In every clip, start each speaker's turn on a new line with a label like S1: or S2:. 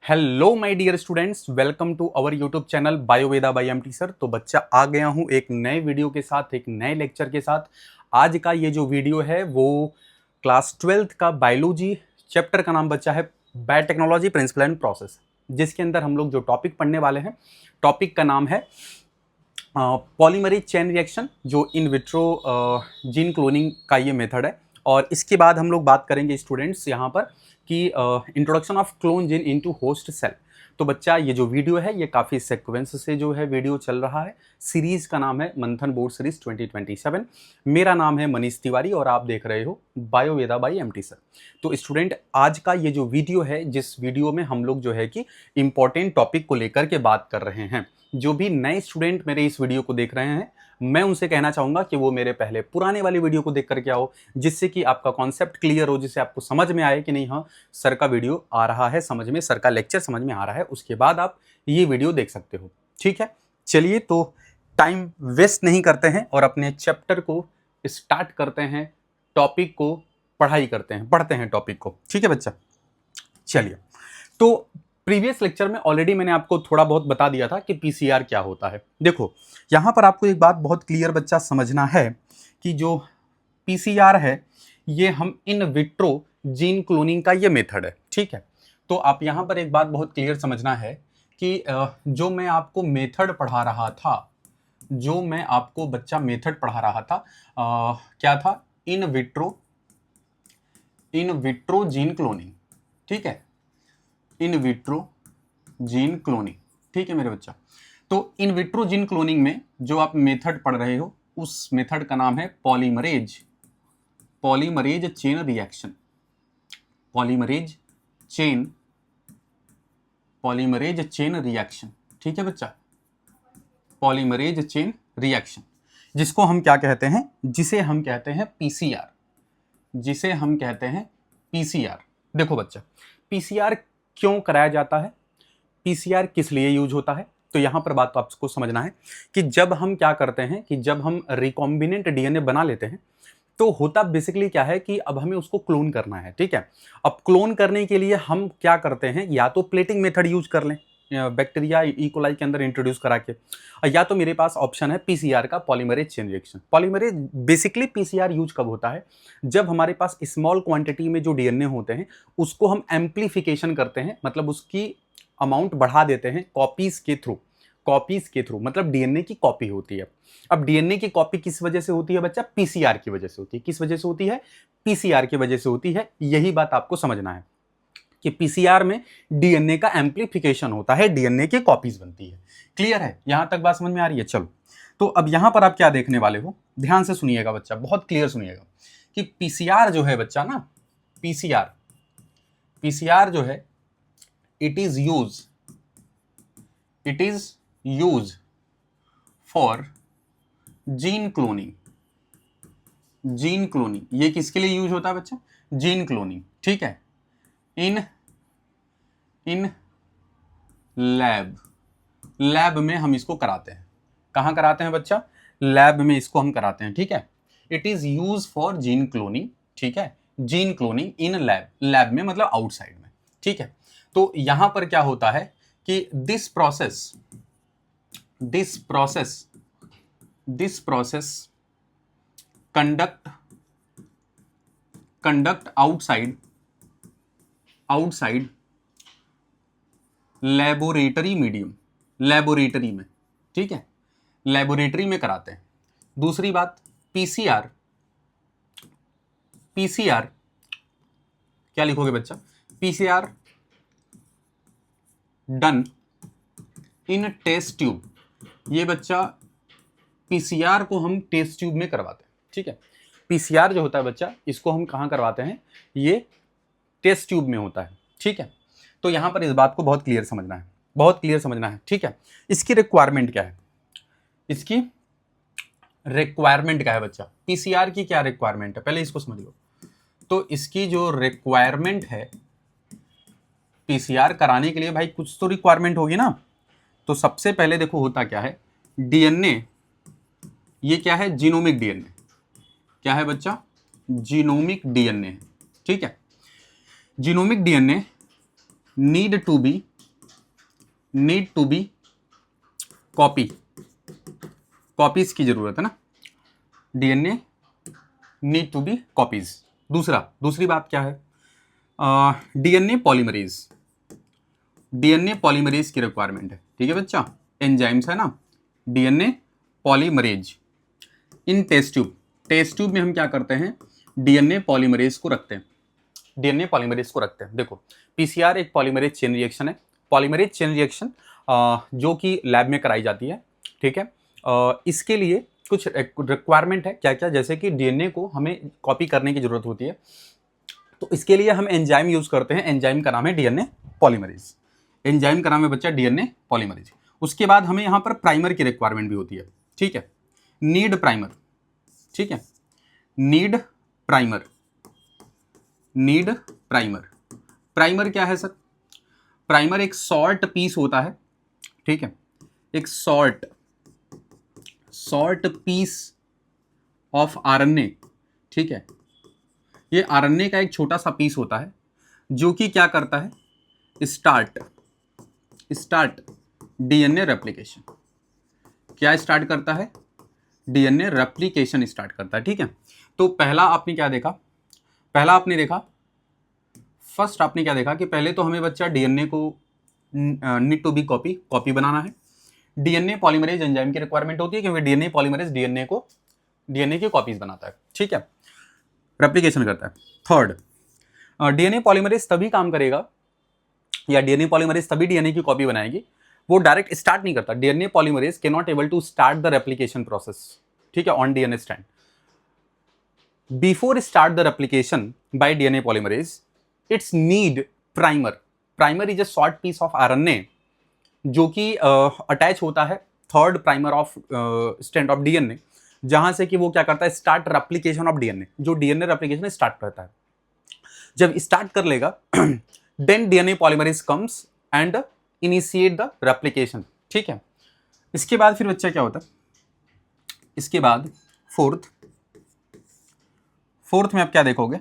S1: Hello my dear students, welcome to our YouTube channel Bioveda by MT sir. तो बच्चा आ गया हूं एक नए वीडियो के साथ, एक नए लेक्चर के साथ। आज का ये जो वीडियो है वो क्लास 12th का बायोलॉजी चैप्टर का नाम बच्चा है बायोटेक्नोलॉजी प्रिंसिपल एंड प्रोसेस, जिसके अंदर हम लोग जो टॉपिक पढ़ने वाले हैं, टॉपिक का नाम है पॉलीमरेज चेन रिएक्शन, जो इन विट्रो जीन क्लोनिंग का ये मेथड है। और इसके बाद हम लोग बात करेंगे स्टूडेंट्स यहाँ पर कि introduction of clone gene into host cell. तो बच्चा ये जो वीडियो है ये काफ़ी सीक्वेंस से जो है वीडियो चल रहा है। सीरीज का नाम है मंथन बोर्ड सीरीज 2027। मेरा नाम है मनीष तिवारी और आप देख रहे हो बायोवेदा बाय एमटी सर। तो स्टूडेंट, आज का ये जो वीडियो है, जिस वीडियो में हम लोग जो है कि इंपॉर्टेंट टॉपिक को लेकर के बात कर रहे हैं। जो भी नए स्टूडेंट मेरे इस वीडियो को देख रहे हैं, मैं उनसे कहना चाहूँगा कि वो मेरे पहले पुराने वाली वीडियो को देख करके आओ, जिससे कि आपका कॉन्सेप्ट क्लियर हो, जिससे आपको समझ में आए कि नहीं, हाँ सर का वीडियो आ रहा है समझ में, सर का लेक्चर समझ में आ रहा है। उसके बाद आप ये वीडियो देख सकते हो। ठीक है, चलिए तो टाइम वेस्ट नहीं करते हैं और अपने चैप्टर को स्टार्ट करते हैं, टॉपिक को पढ़ाई करते हैं, पढ़ते हैं टॉपिक को। ठीक है बच्चा, चलिए। तो प्रीवियस लेक्चर में ऑलरेडी मैंने आपको थोड़ा बहुत बता दिया था कि पीसीआर क्या होता है। देखो यहाँ पर आपको एक बात बहुत क्लियर बच्चा समझना है कि जो पीसीआर है ये हम इन विट्रो जीन क्लोनिंग का ये मेथड है। ठीक है, तो आप यहाँ पर एक बात बहुत क्लियर समझना है कि जो मैं आपको मेथड पढ़ा रहा था, जो मैं आपको बच्चा मेथड पढ़ा रहा था, क्या था? In vitro gene cloning. ठीक है, इन विट्रो जीन क्लोनिंग। ठीक है मेरे बच्चा, तो इन विट्रो जीन क्लोनिंग में जो आप मेथड पढ़ रहे हो उस मेथड का नाम है polymerase chain reaction. Polymerase chain reaction. ठीक है बच्चा, पॉलीमरेज चेन रिएक्शन, जिसको हम क्या कहते हैं? जिसे हम कहते हैं पीसीआर। देखो बच्चा, पीसीआर क्यों कराया जाता है, पीसीआर किस लिए यूज होता है? तो यहां पर बात तो आपको समझना है कि जब हम क्या करते हैं कि जब हम रिकॉम्बिनेंट डीएनए बना लेते हैं तो होता बेसिकली क्या है कि अब हमें उसको क्लोन करना है। ठीक है, अब क्लोन करने के लिए हम क्या करते हैं, या तो प्लेटिंग मेथड यूज कर लें बैक्टीरिया इकोलाई के अंदर इंट्रोड्यूस करा के, या तो मेरे पास ऑप्शन है पीसीआर का, polymerase chain reaction. Polymerase basically PCR use कब होता है? जब हमारे पास स्मॉल क्वांटिटी में जो डीएनए होते हैं उसको हम एम्प्लीफिकेशन करते हैं, मतलब उसकी अमाउंट बढ़ा देते हैं कॉपीज के थ्रू, मतलब डीएनए की कॉपी होती है। अब डीएनए की कॉपी किस वजह से होती है बच्चा? पीसीआर की वजह से होती है। किस वजह से होती है? पीसीआर की वजह से होती है। यही बात आपको समझना है कि पीसीआर में डीएनए का एम्प्लीफिकेशन होता है, डीएनए की कॉपीज बनती है। क्लियर है? यहां तक बात समझ में आ रही है? चलो, तो अब यहां पर आप क्या देखने वाले हो, ध्यान से सुनिएगा बच्चा, बहुत क्लियर सुनिएगा कि पीसीआर जो है बच्चा ना, पीसीआर जो है it is use for gene cloning. ये किसके लिए यूज होता है बच्चा? Gene cloning. ठीक है, इन लैब में हम इसको कराते हैं। कहां कराते हैं बच्चा? लैब में इसको हम कराते हैं। ठीक है, it is use for gene cloning. ठीक है, जीन क्लोनिंग इन लैब में मतलब आउटसाइड में। ठीक है, तो यहां पर क्या होता है कि this process conduct outside laboratory में। ठीक है, लेबोरेटरी में कराते हैं। दूसरी बात, पीसीआर क्या लिखोगे बच्चा? PCR done in test tube. ये बच्चा पीसीआर को हम टेस्ट ट्यूब में करवाते हैं। ठीक है, पीसीआर जो होता है बच्चा, इसको हम कहां करवाते हैं? ये टेस्ट ट्यूब में होता है। ठीक है, तो यहां पर इस बात को बहुत क्लियर समझना है। ठीक है, इसकी रिक्वायरमेंट क्या है? बच्चा, पीसीआर की क्या रिक्वायरमेंट है, पहले इसको समझ लो। तो इसकी जो रिक्वायरमेंट है पीसीआर कराने के लिए, भाई कुछ तो रिक्वायरमेंट होगी ना। तो सबसे पहले देखो होता क्या है, डीएनए, ये क्या है? Genomic DNA. क्या है बच्चा? Genomic DNA. ठीक है, genomic DNA need to be need to be copies की जरूरत है ना, DNA need to be copies. दूसरी बात क्या है, डीएनए पॉलीमरेज की रिक्वायरमेंट है। ठीक है बच्चा, एंजाइम्स है ना, DNA polymerase in test tube में हम क्या करते हैं, डीएनए पॉलीमरेज को रखते हैं, देखो पीसीआर एक पॉलीमरेज चेन रिएक्शन है, पॉलीमरेज चेन रिएक्शन जो कि लैब में कराई जाती है। ठीक है, इसके लिए कुछ रिक्वायरमेंट है, क्या क्या, जैसे कि डीएनए को हमें कॉपी करने की जरूरत होती है, तो इसके लिए हम एंजाइम यूज करते हैं, एंजाइम का नाम है डीएनए पॉलीमरेज। एंजाइम का नाम है बच्चा डीएनए पॉलीमरेज। उसके बाद हमें यहाँ पर प्राइमर की रिक्वायरमेंट भी होती है। ठीक है, नीड प्राइमर। ठीक है, नीड प्राइमर प्राइमर क्या है सर, प्राइमर एक शॉर्ट पीस होता है। ठीक है, एक शॉर्ट पीस ऑफ आरएनए। ठीक है, ये आरएनए का एक छोटा सा पीस होता है जो कि क्या करता है, स्टार्ट डीएनए रेप्लिकेशन। क्या स्टार्ट करता है, डीएनए रेप्लिकेशन स्टार्ट करता है। ठीक है, तो फर्स्ट आपने क्या देखा कि पहले तो हमें बच्चा डीएनए को नीड टू बी कॉपी बनाना है। डीएनए पॉलीमरेज एंजाइम की रिक्वायरमेंट होती है क्योंकि डीएनए पॉलीमरेज डीएनए की कॉपीज बनाता है। ठीक है, रेप्लिकेशन करता है। थर्ड, डीएनए पॉलीमरेज तभी काम करेगा या डीएनए पॉलीमरेज तभी डीएनए की कॉपी बनाएगी, वो डायरेक्ट स्टार्ट नहीं करता। DNA polymerase can not able to start the replication process. ठीक है, on DNA strand. Before start the replication by DNA polymerase, it's need primer is a short piece of RNA जो कि attach होता है third primer of strand of DNA, जहां से कि वो क्या करता है, स्टार्ट रेप्लिकेशन ऑफ डीएनए, जो डीएनए रेप्लिकेशन स्टार्ट करता है। जब स्टार्ट कर लेगा then DNA polymerase comes and initiate the replication. ठीक है, इसके बाद फिर बच्चा क्या होता है, इसके बाद फोर्थ में आप क्या देखोगे,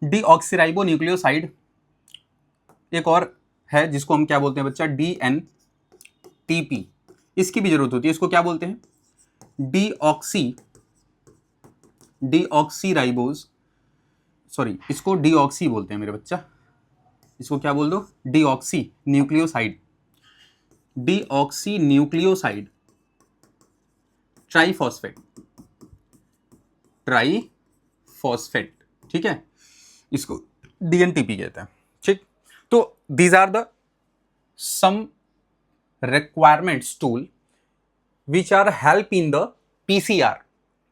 S1: डीऑक्सीराइबो न्यूक्लियोसाइड एक और है जिसको हम क्या बोलते हैं बच्चा, डीएनटीपी। इसकी भी जरूरत होती है, इसको क्या बोलते हैं, डीऑक्सीराइबोज, सॉरी इसको डीऑक्सी बोलते हैं मेरे बच्चा, इसको क्या बोल दो, डीऑक्सी न्यूक्लियोसाइड ट्राइफॉस्फेट। ठीक है, इसको डीएनटीपी कहते हैं। ठीक, तो these are the some requirements tool which are help in the PCR,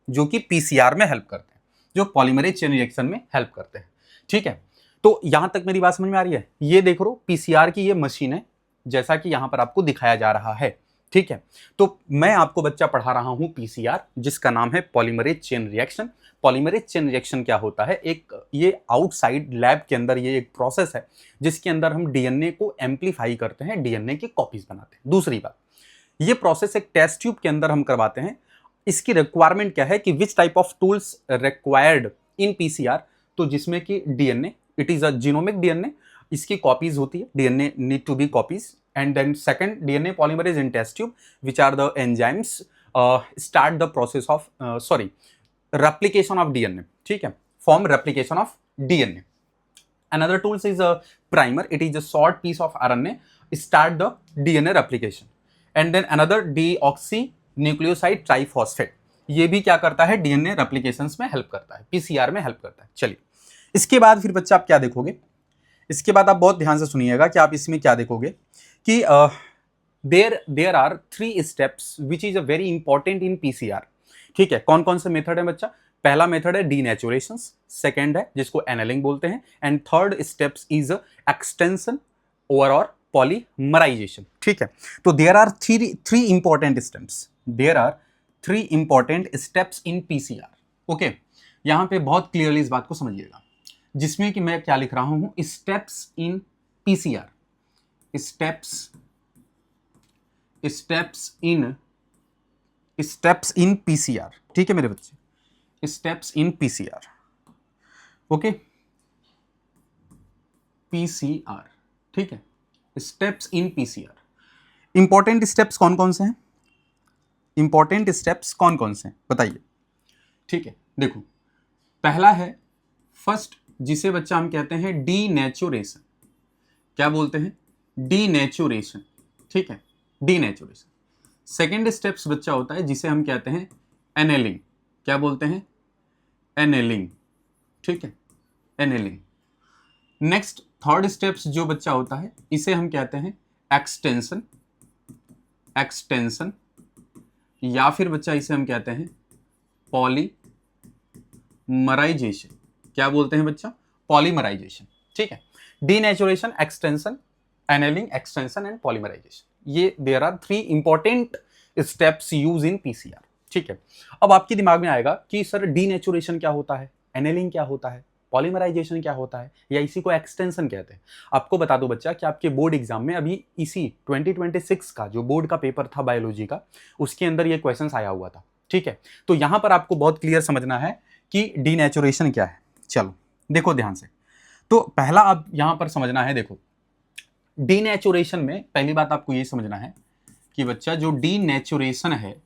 S1: जो कि पीसीआर में हेल्प करते हैं, जो पॉलीमरेज चेन रिएक्शन में हेल्प करते हैं। ठीक है, तो यहां तक मेरी बात समझ में आ रही है। ये देख लो पीसीआर की ये मशीन है जैसा कि यहां पर आपको दिखाया जा रहा है। ठीक है, तो मैं आपको बच्चा पढ़ा रहा हूं पीसीआर, जिसका नाम है polymerase chain reaction. Polymerase chain reaction क्या होता है, एक ये आउटसाइड लैब के अंदर ये एक प्रोसेस है जिसके अंदर हम डीएनए को एम्पलीफाई करते हैं, डीएनए की कॉपीज बनाते हैं। दूसरी बात, ये प्रोसेस एक टेस्ट ट्यूब के अंदर हम करवाते हैं। इसकी रिक्वायरमेंट क्या है कि which type of tools required in PCR, तो जिसमें कि DNA, it is a genomic DNA, इसकी कॉपीज होती है, DNA need to be copies, and then second DNA polymerase in test tube which are the enzymes start the process of replication of DNA. ठीक है, form replication of DNA. Another tools is a primer. It is a short piece of RNA start the DNA replication. And then another deoxynucleoside triphosphate. ये भी क्या करता है, DNA रेप्लिकेशंस में help करता है, पीसीआर में हेल्प करता है। चलिए, इसके बाद फिर बच्चा आप क्या देखोगे, इसके बाद आप बहुत ध्यान से सुनिएगा कि आप इसमें क्या देखोगे कि there are 3 steps which is a very important in PCR. ठीक है, कौन कौन से मेथड है बच्चा, पहला मेथड है डीनेचुरेशन, सेकंड है जिसको एनेलिंग बोलते हैं, and third steps is extension और पॉलीमराइजेशन। ठीक है, तो there are three important steps in PCR. Okay, यहां पे बहुत क्लियरली इस बात को समझिएगा, जिसमें कि मैं क्या लिख रहा हूं, steps in PCR, steps in PCR. ठीक है मेरे बच्चे, steps in PCR. Okay, PCR, ठीक है, steps in PCR. Important steps कौन कौन से हैं? इंपॉर्टेंट स्टेप्स कौन कौन से हैं बताइए। ठीक है, देखो पहला है फर्स्ट, जिसे बच्चा हम कहते हैं डीनेचुरेशन। क्या बोलते हैं? डीनेचुरेशन। ठीक है, डीनेचुरेशन। सेकेंड स्टेप्स बच्चा होता है जिसे हम कहते हैं एनेलिंग। क्या बोलते हैं? एनेलिंग। ठीक है, एनेलिंग। नेक्स्ट थर्ड स्टेप्स जो बच्चा होता है इसे हम कहते हैं एक्सटेंशन। एक्सटेंशन या फिर बच्चा इसे हम कहते हैं पॉलीमराइजेशन। क्या बोलते हैं बच्चा? पॉलीमराइजेशन। ठीक है, denaturation, extension, annealing, extension and polymerization, ये there are 3 important steps use in PCR. ठीक है, अब आपके दिमाग में आएगा कि सर डीनेचुरेशन क्या होता है, एनेलिंग क्या होता है, पॉलीमराइजेशन क्या होता है, या इसी को एक्सटेंशन कहते हैं। आपको बता दो बच्चा कि आपके बोर्ड एग्जाम में अभी इसी 2026 का जो बोर्ड का पेपर था बायोलॉजी का, उसके अंदर ये क्वेश्चन आया हुआ था। ठीक है, तो यहां पर आपको बहुत क्लियर समझना है कि डीनेचुरेशन क्या है। चलो देखो ध्यान से, तो पहला आप यहां पर समझना है, देखो डीनेचुरेशन में पहली बात आपको ये समझना है कि बच्चा जो डीनेचुरेशन है,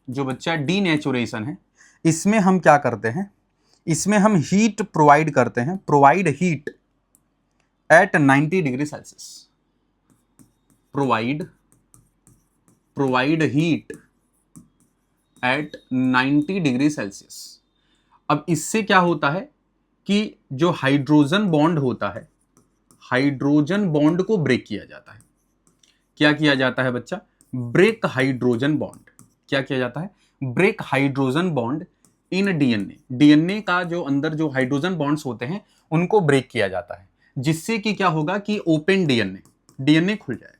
S1: जो बच्चा डीनेचुरेशन है, इसमें हम क्या करते हैं, इसमें हम हीट प्रोवाइड करते हैं, provide heat eight 90 degree Celsius. Provide heat eight 90 degree Celsius. अब इससे क्या होता है कि जो हाइड्रोजन बॉन्ड होता है, हाइड्रोजन बॉन्ड को ब्रेक किया जाता है। क्या किया जाता है बच्चा? Break hydrogen bond. क्या किया जाता है? Break hydrogen bond in DNA. DNA का जो अंदर जो हाइड्रोजन बॉन्ड्स होते हैं उनको ब्रेक किया जाता है, जिससे कि क्या होगा कि ओपन डीएनए, डीएनए खुल जाएगा।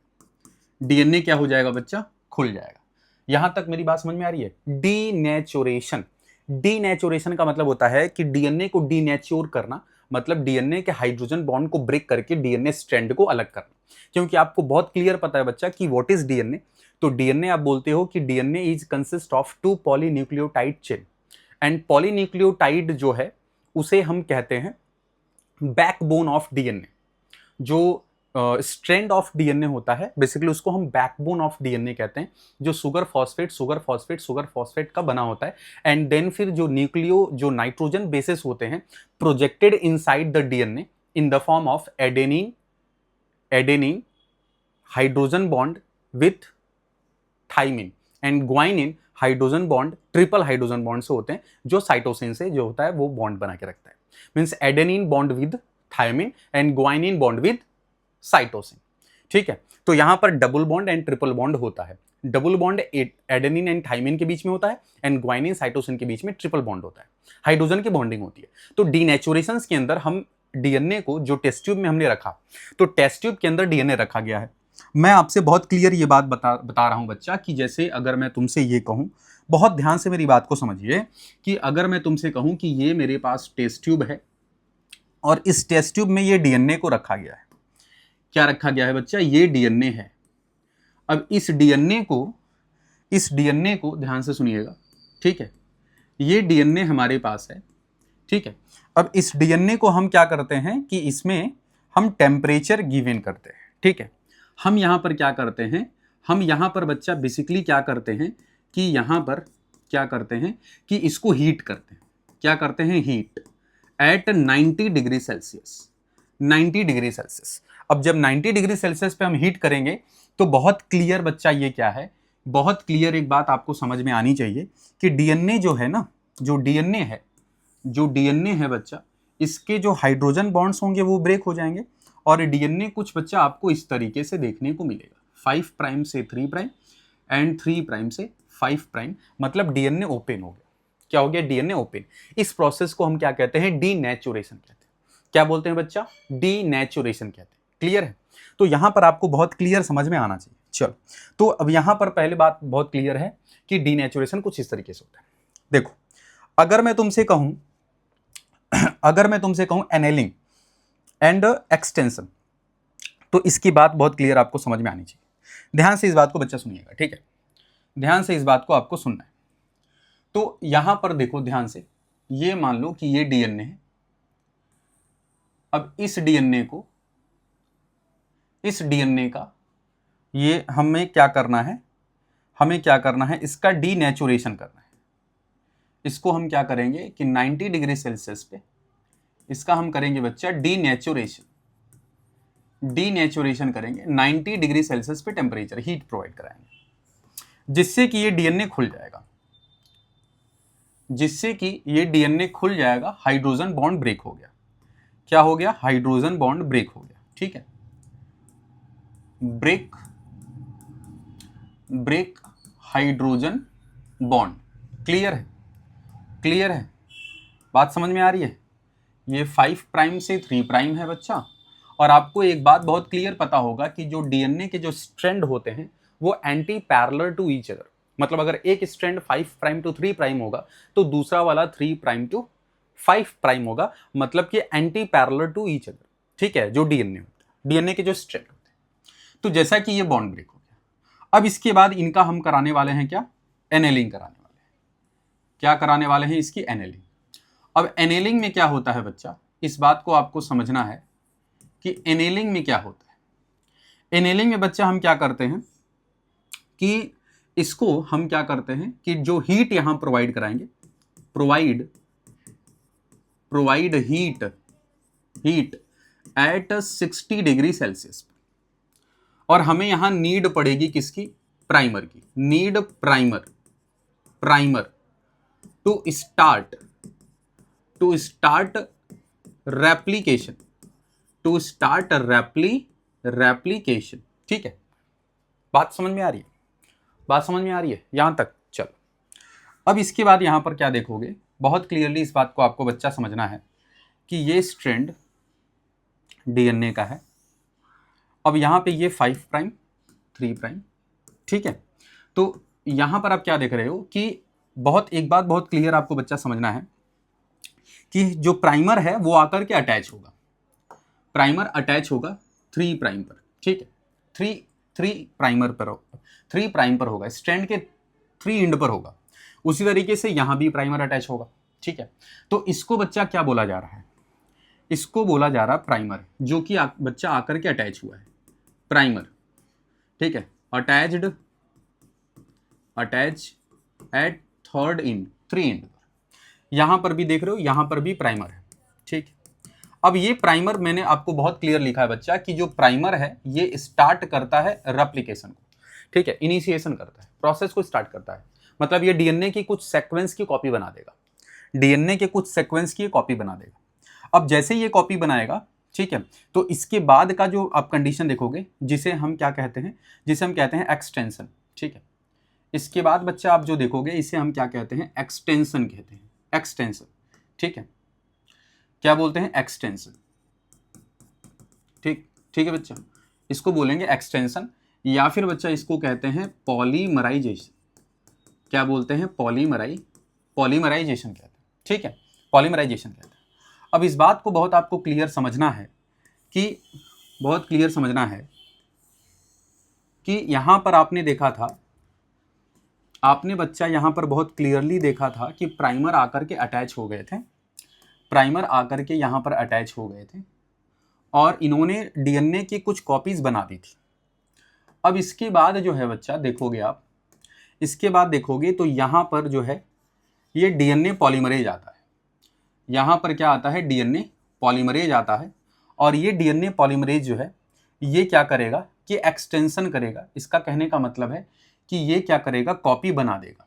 S1: डीएनए क्या हो जाएगा बच्चा? खुल जाएगा। यहां तक मेरी बात समझ में आ रही है? डीनेचुरेशन, डीनेचुरेशन का मतलब होता है कि डीएनए को डीनेच्योर करना, मतलब डीएनए के हाइड्रोजन बॉन्ड को ब्रेक करके डीएनए स्ट्रैंड को अलग करना। क्योंकि आपको बहुत क्लियर पता है बच्चा कि व्हाट इज डीएनए। तो डीएनए आप बोलते हो कि DNA is consist of 2 polynucleotide chain, and polynucleotide जो है उसे हम कहते हैं बैकबोन ऑफ डीएनए। जो स्ट्रैंड ऑफ डीएनए होता है बेसिकली उसको हम बैकबोन ऑफ डीएनए कहते हैं, जो शुगर फॉस्फेट का बना होता है। एंड देन फिर जो जो नाइट्रोजन बेसेस होते हैं projected inside the DNA in the form of adenine hydrogen bond with thymine, and guanine hydrogen bond, triple hydrogen bond से होते हैं, जो साइटोसिन से जो होता है वो बॉन्ड बना के रखता है। Means adenine bond with thymine and guanine bond with cytosine. ठीक है, तो यहां पर double bond and triple bond होता है। Double bond adenine and thymine के बीच में होता है, एंड ग्वाइनिन साइटोसिन के बीच में ट्रिपल बॉन्ड होता है, हाइड्रोजन की बॉन्डिंग होती है। तो डीनेचुरेशन के अंदर हम डीएनए को जो टेस्ट ट्यूब में हमने रखा, तो टेस्ट ट्यूब के अंदर डीएनए रखा गया है। मैं आपसे बहुत क्लियर ये बात बता रहा हूं बच्चा कि जैसे अगर मैं तुमसे ये कहूं, बहुत ध्यान से मेरी बात को समझिए, कि अगर मैं तुमसे कहूं कि ये मेरे पास टेस्ट ट्यूब है और इस टेस्ट ट्यूब में ये डीएनए को रखा गया है। क्या रखा गया है बच्चा? ये डीएनए है। अब इस डीएनए को ध्यान से सुनिएगा। ठीक है, ये डीएनए हमारे पास है। ठीक है, अब इस डीएनए को हम क्या करते हैं कि इसमें हम टेम्परेचर गिवन करते हैं। ठीक है, हम यहां पर क्या करते हैं, हम यहां पर बच्चा बेसिकली क्या करते हैं कि यहां पर क्या करते हैं कि इसको हीट करते हैं। क्या करते हैं? Heat at 90 degree Celsius. 90 degree Celsius. अब जब 90 डिग्री सेल्सियस पे हम हीट करेंगे तो बहुत क्लियर बच्चा ये क्या है, बहुत क्लियर एक बात आपको समझ में आनी चाहिए कि डीएनए जो है ना, जो डीएनए है बच्चा, इसके जो हाइड्रोजन बॉन्ड्स होंगे वो ब्रेक हो जाएंगे, और डीएनए कुछ बच्चा आपको इस तरीके से देखने को मिलेगा, 5 प्राइम से 3 प्राइम एंड 3 प्राइम से 5 प्राइम, मतलब डीएनए ओपन हो गया। क्या हो गया? DNA open. इस प्रोसेस को हम क्या कहते हैं? डीनेचुरेशन कहते हैं। क्या बोलते हैं बच्चा? डीनेचुरेशन कहते हैं। क्लियर है? तो यहां पर आपको बहुत क्लियर समझ में आना चाहिए। चलो, तो अब यहां पर पहले बात बहुत क्लियर है कि डीनेचुरेशन कुछ इस तरीके से होता है। देखो, अगर मैं तुमसे कहूं एनेलिंग एंड एक्सटेंशन, तो इसकी बात बहुत क्लियर आपको समझ में आनी चाहिए। ध्यान से इस बात को बच्चा सुनिएगा। ठीक है, ध्यान से इस बात को आपको सुनना है। तो यहां पर देखो ध्यान से, ये मान लो कि ये डीएनए है। अब इस इस डीएनए का, ये हमें क्या करना है, हमें क्या करना है, इसका डीनेचुरेशन करना है। इसको हम क्या करेंगे कि 90 डिग्री सेल्सियस पे इसका हम करेंगे बच्चा डीनेचुरेशन, डीनेचुरेशन करेंगे 90 डिग्री सेल्सियस पे टेम्परेचर, हीट प्रोवाइड कराएंगे, जिससे कि ये डीएनए खुल जाएगा, जिससे कि ये डीएनए खुल जाएगा। हाइड्रोजन बॉन्ड ब्रेक हो गया। क्या हो गया? हाइड्रोजन बॉन्ड ब्रेक हो गया। ठीक है, break break hydrogen bond. Clear है? क्लियर है? बात समझ में आ रही है? ये 5 प्राइम से 3 प्राइम है बच्चा। और आपको एक बात बहुत क्लियर पता होगा कि जो डीएनए के जो स्ट्रैंड होते हैं वो anti parallel to each other, मतलब अगर एक स्ट्रैंड 5 प्राइम टू 3 प्राइम होगा तो दूसरा वाला 3 प्राइम टू 5 प्राइम होगा, मतलब कि anti parallel to each other. ठीक है, जो डीएनए होता है, डीएनए के जो स्ट्रैंड होते हैं। तो जैसा कि ये बॉन्ड ब्रेक हो गया, अब इसके बाद इनका हम कराने वाले हैं क्या? एनेलिंग कराने वाले हैं। क्या कराने वाले हैं? इसकी एनेलिंग। अब एनेलिंग में क्या होता है बच्चा, इस बात को आपको समझना है कि एनेलिंग में क्या होता है। एनेलिंग में बच्चा हम क्या करते हैं कि इसको हम क्या करते हैं कि जो हीट यहां प्रोवाइड कराएंगे, provide heat at 60 degree Celsius, और हमें यहां नीड पड़ेगी किसकी? प्राइमर की। Need primer to start replication, replication. ठीक है, बात समझ में आ रही है? बात समझ में आ रही है यहां तक? चलो, अब इसके बाद यहां पर क्या देखोगे, बहुत क्लियरली इस बात को आपको बच्चा समझना है कि ये स्ट्रैंड डीएनए का है। अब यहां पे ये 5 प्राइम 3 प्राइम। ठीक है, तो यहां पर आप क्या देख रहे हो कि एक बात बहुत क्लियर आपको बच्चा समझना है कि जो प्राइमर है वो आकर के अटैच होगा, प्राइमर अटैच होगा 3 प्राइम पर। ठीक है, 3 प्राइमर पर होगा, 3 प्राइम पर होगा, स्ट्रैंड के 3 एंड पर होगा। उसी तरीके से यहां भी प्राइमर अटैच होगा। ठीक है, तो इसको बच्चा क्या बोला जा रहा है? इसको बोला जा रहा है प्राइमर, जो कि बच्चा आकर के अटैच हुआ है, प्राइमर। ठीक है, attach eight 3rd and, 3 and पर। यहां पर भी देख रहे हो, यहां पर भी प्राइमर है। ठीक, अब ये प्राइमर मैंने आपको बहुत क्लियर लिखा है बच्चा कि जो प्राइमर है ये स्टार्ट करता है रेप्लिकेशन को। ठीक है, इनिशिएशन करता है, प्रोसेस को स्टार्ट करता है, मतलब ये डीएनए की कुछ सीक्वेंस की कॉपी बना देगा, डीएनए के कुछ सीक्वेंस की कॉपी बना देगा। अब जैसे ये कॉपी बनाएगा, ठीक है, तो इसके बाद का जो आप कंडीशन देखोगे, जिसे हम क्या कहते हैं, जिसे हम कहते हैं एक्सटेंशन। ठीक है, इसके बाद बच्चा आप जो देखोगे इसे हम क्या कहते हैं? एक्सटेंशन कहते हैं, एक्सटेंशन। ठीक है, क्या बोलते हैं? एक्सटेंशन। ठीक है बच्चा, इसको बोलेंगे एक्सटेंशन, या फिर बच्चा इसको कहते हैं पॉलीमराइजेशन। क्या बोलते हैं? पॉलीमराइजेशन कहते हैं। ठीक है, पॉलीमराइजेशन कहते हैं। अब इस बात को बहुत आपको क्लियर समझना है कि यहां पर आपने देखा था, आपने बच्चा यहां पर बहुत क्लियरली देखा था कि प्राइमर आकर के अटैच हो गए थे, प्राइमर आकर के यहां पर अटैच हो गए थे और इन्होंने डीएनए की कुछ कॉपीज बना दी थी। अब इसके बाद जो है बच्चा देखोगे आप, इसके बाद देखोगे तो यहां पर जो है ये डीएनए पॉलीमरेज आता है। यहां पर क्या आता है? डीएनए पॉलीमरेज आता है, और ये डीएनए पॉलीमरेज जो है ये क्या करेगा कि एक्सटेंशन करेगा। इसका कहने का मतलब है कि ये क्या करेगा? कॉपी बना देगा।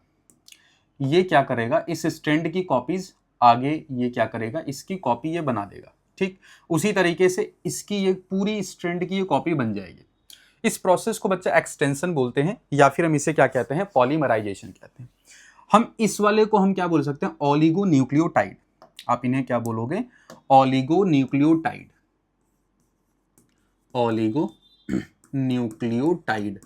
S1: ये क्या करेगा? इस स्ट्रैंड की कॉपीज आगे ये क्या करेगा? इसकी कॉपी ये बना देगा। ठीक, उसी तरीके से इसकी ये पूरी स्ट्रैंड की ये कॉपी बन जाएगी। इस प्रोसेस को बच्चा एक्सटेंशन बोलते हैं, या फिर हम इसे क्या कहते हैं? पॉलीमराइजेशन कहते हैं। हम इस वाले को हम क्या बोल सकते हैं? ओलिगोन्यूक्लियोटाइड। आप इन्हें क्या बोलोगे? Oligonucleotide, oligonucleotide.